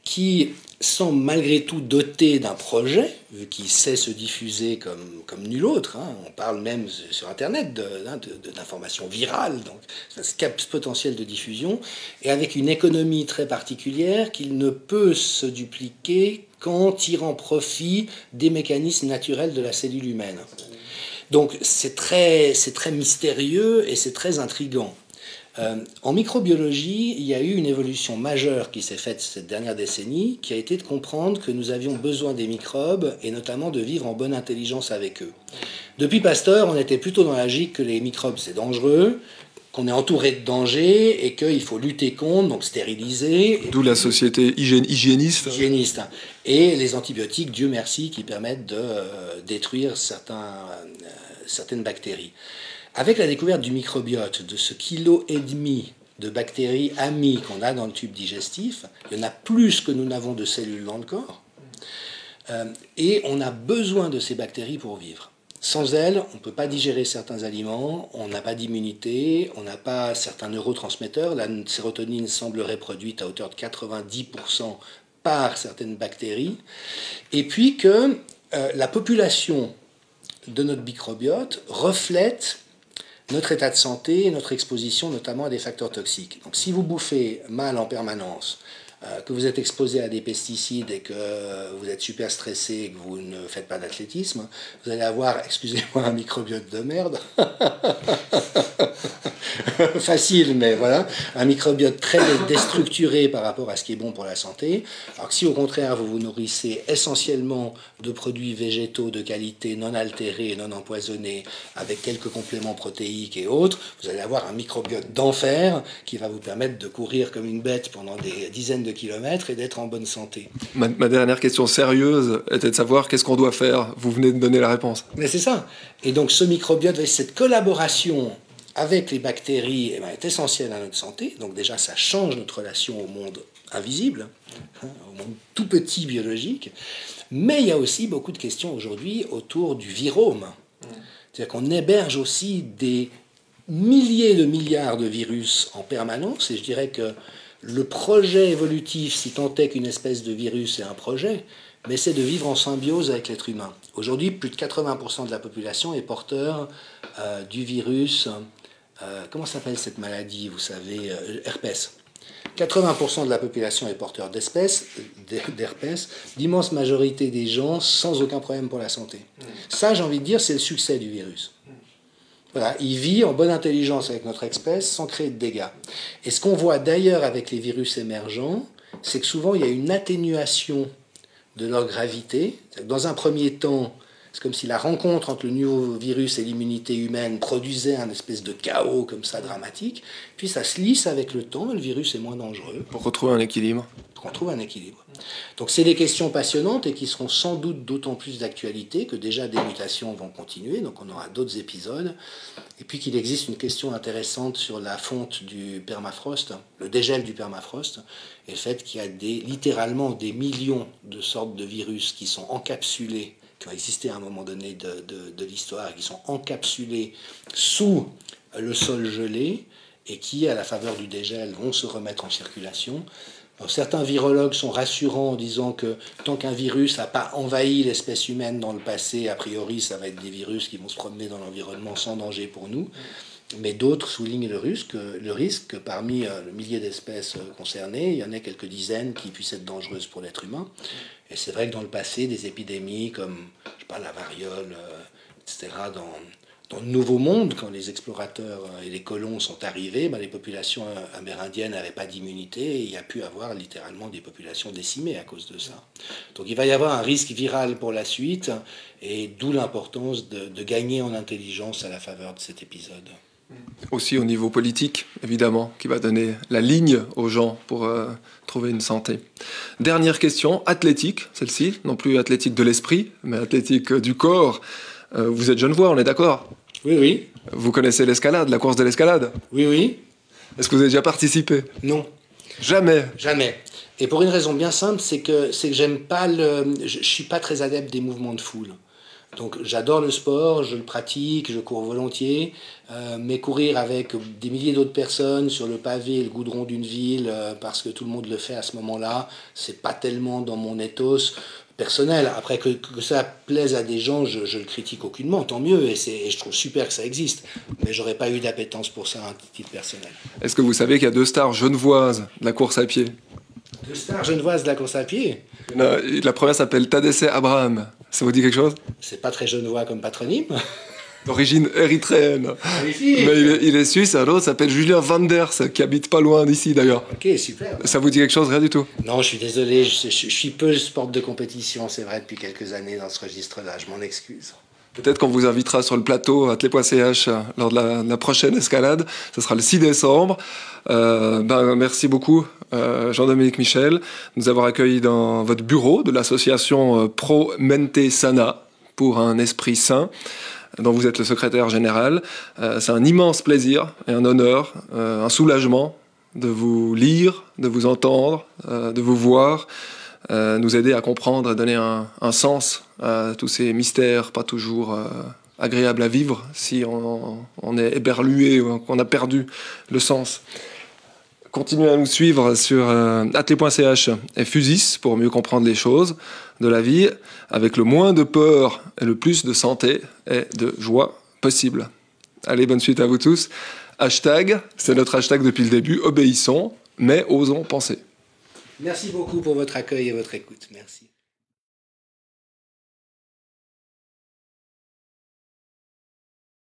qui semble malgré tout doté d'un projet, vu qu'il sait se diffuser comme nul autre. On parle même sur Internet d'informations virales, donc c'est un potentiel de diffusion, et avec une économie très particulière qu'il ne peut se dupliquer qu'en tirant profit des mécanismes naturels de la cellule humaine. Donc c'est très mystérieux et c'est très intriguant. En microbiologie, il y a eu une évolution majeure qui s'est faite cette dernière décennie, qui a été de comprendre que nous avions besoin des microbes et notamment de vivre en bonne intelligence avec eux. Depuis Pasteur, on était plutôt dans la logique que les microbes c'est dangereux, qu'on est entouré de dangers et qu'il faut lutter contre, donc stériliser. D'où la société hygiéniste. Hygiéniste. Et les antibiotiques, Dieu merci, qui permettent de détruire certaines bactéries. Avec la découverte du microbiote, de ce kilo et demi de bactéries amies qu'on a dans le tube digestif, il y en a plus que nous n'avons de cellules dans le corps. Et on a besoin de ces bactéries pour vivre. Sans elles, on ne peut pas digérer certains aliments, on n'a pas d'immunité, on n'a pas certains neurotransmetteurs. La sérotonine semblerait produite à hauteur de 90% par certaines bactéries. Et puis que la population de notre microbiote reflète notre état de santé et notre exposition notamment à des facteurs toxiques. Donc si vous bouffez mal en permanence, que vous êtes exposé à des pesticides et que vous êtes super stressé et que vous ne faites pas d'athlétisme, vous allez avoir, excusez-moi, un microbiote de merde. Facile, mais voilà, un microbiote très déstructuré par rapport à ce qui est bon pour la santé. Alors que si au contraire vous vous nourrissez essentiellement de produits végétaux de qualité, non altérés, non empoisonnés, avec quelques compléments protéiques et autres, vous allez avoir un microbiote d'enfer qui va vous permettre de courir comme une bête pendant des dizaines de kilomètres et d'être en bonne santé. Ma dernière question sérieuse était de savoir qu'est-ce qu'on doit faire. Vous venez de donner la réponse. Mais c'est ça. Et donc ce microbiote, cette collaboration avec les bactéries est essentielle à notre santé. Donc déjà, ça change notre relation au monde invisible, au monde tout petit biologique. Mais il y a aussi beaucoup de questions aujourd'hui autour du virome. C'est-à-dire qu'on héberge aussi des milliers de milliards de virus en permanence. Et je dirais que le projet évolutif, si tant est qu'une espèce de virus est un projet, mais c'est de vivre en symbiose avec l'être humain. Aujourd'hui, plus de 80% de la population est porteur du virus. Comment s'appelle cette maladie, vous savez, herpès. 80% de la population est porteur d'herpès, l'immense majorité des gens sans aucun problème pour la santé. Ça, j'ai envie de dire, c'est le succès du virus. Voilà, il vit en bonne intelligence avec notre espèce sans créer de dégâts. Et ce qu'on voit d'ailleurs avec les virus émergents, c'est que souvent il y a une atténuation de leur gravité. Dans un premier temps, c'est comme si la rencontre entre le nouveau virus et l'immunité humaine produisait un espèce de chaos comme ça dramatique. Puis ça se lisse avec le temps et le virus est moins dangereux. Pour retrouver un équilibre. Pour qu'on trouve un équilibre. Donc c'est des questions passionnantes et qui seront sans doute d'autant plus d'actualité que déjà des mutations vont continuer. Donc on aura d'autres épisodes. Et puis qu'il existe une question intéressante sur la fonte du permafrost, le dégel du permafrost, et le fait qu'il y a littéralement des millions de sortes de virus qui sont encapsulés, qui ont existé à un moment donné de l'histoire, et qui sont encapsulés sous le sol gelé, et qui, à la faveur du dégel, vont se remettre en circulation. Alors, certains virologues sont rassurants en disant que tant qu'un virus n'a pas envahi l'espèce humaine dans le passé, a priori, ça va être des virus qui vont se promener dans l'environnement sans danger pour nous. Mais d'autres soulignent le risque que parmi le millier d'espèces concernées, il y en ait quelques dizaines qui puissent être dangereuses pour l'être humain. Et c'est vrai que dans le passé, des épidémies comme la variole, etc., dans le Nouveau Monde, quand les explorateurs et les colons sont arrivés, les populations amérindiennes n'avaient pas d'immunité et il y a pu avoir littéralement des populations décimées à cause de ça. Donc il va y avoir un risque viral pour la suite et d'où l'importance de gagner en intelligence à la faveur de cet épisode. Aussi au niveau politique, évidemment, qui va donner la ligne aux gens pour trouver une santé. Dernière question, athlétique, celle-ci, non plus athlétique de l'esprit, mais athlétique du corps. Vous êtes genevois, on est d'accord? Oui, oui. Vous connaissez l'escalade, la course de l'escalade? Oui, oui. Est-ce que vous avez déjà participé? Non. Jamais? Jamais. Et pour une raison bien simple, c'est que j'aime pas je suis pas très adepte des mouvements de foule. Donc j'adore le sport, je le pratique, je cours volontiers, mais courir avec des milliers d'autres personnes sur le pavé et le goudron d'une ville, parce que tout le monde le fait à ce moment-là, c'est pas tellement dans mon ethos personnel. Après que ça plaise à des gens, je le critique aucunement, tant mieux, et je trouve super que ça existe, mais j'aurais pas eu d'appétence pour ça à un titre personnel. Est-ce que vous savez qu'il y a 2 stars genevoises de la course à pied? 2 stars genevoises de la course à pied? La première s'appelle Tadesse Abraham. Ça vous dit quelque chose? C'est pas très genevois comme patronyme. D'origine érythréenne. Mais il est suisse, et l'autre s'appelle Julien Vanders, qui habite pas loin d'ici d'ailleurs. Ok, super. Ça vous dit quelque chose? Rien du tout? Non, je suis désolé, je suis peu sport de compétition, c'est vrai, depuis quelques années dans ce registre-là, je m'en excuse. Peut-être qu'on vous invitera sur le plateau athlé.ch lors de la prochaine escalade. Ce sera le 6 décembre. Merci beaucoup, Jean-Dominique Michel, de nous avoir accueillis dans votre bureau de l'association Pro Mente Sana pour un esprit sain, dont vous êtes le secrétaire général. C'est un immense plaisir et un honneur, un soulagement de vous lire, de vous entendre, de vous voir, nous aider à comprendre et donner un sens à tous ces mystères pas toujours agréables à vivre si on est éberlué ou qu'on a perdu le sens. Continuez à nous suivre sur athlé.ch et Fusis pour mieux comprendre les choses de la vie avec le moins de peur et le plus de santé et de joie possible. Allez, bonne suite à vous tous. Hashtag, c'est notre hashtag depuis le début, obéissons, mais osons penser. Merci beaucoup pour votre accueil et votre écoute. Merci.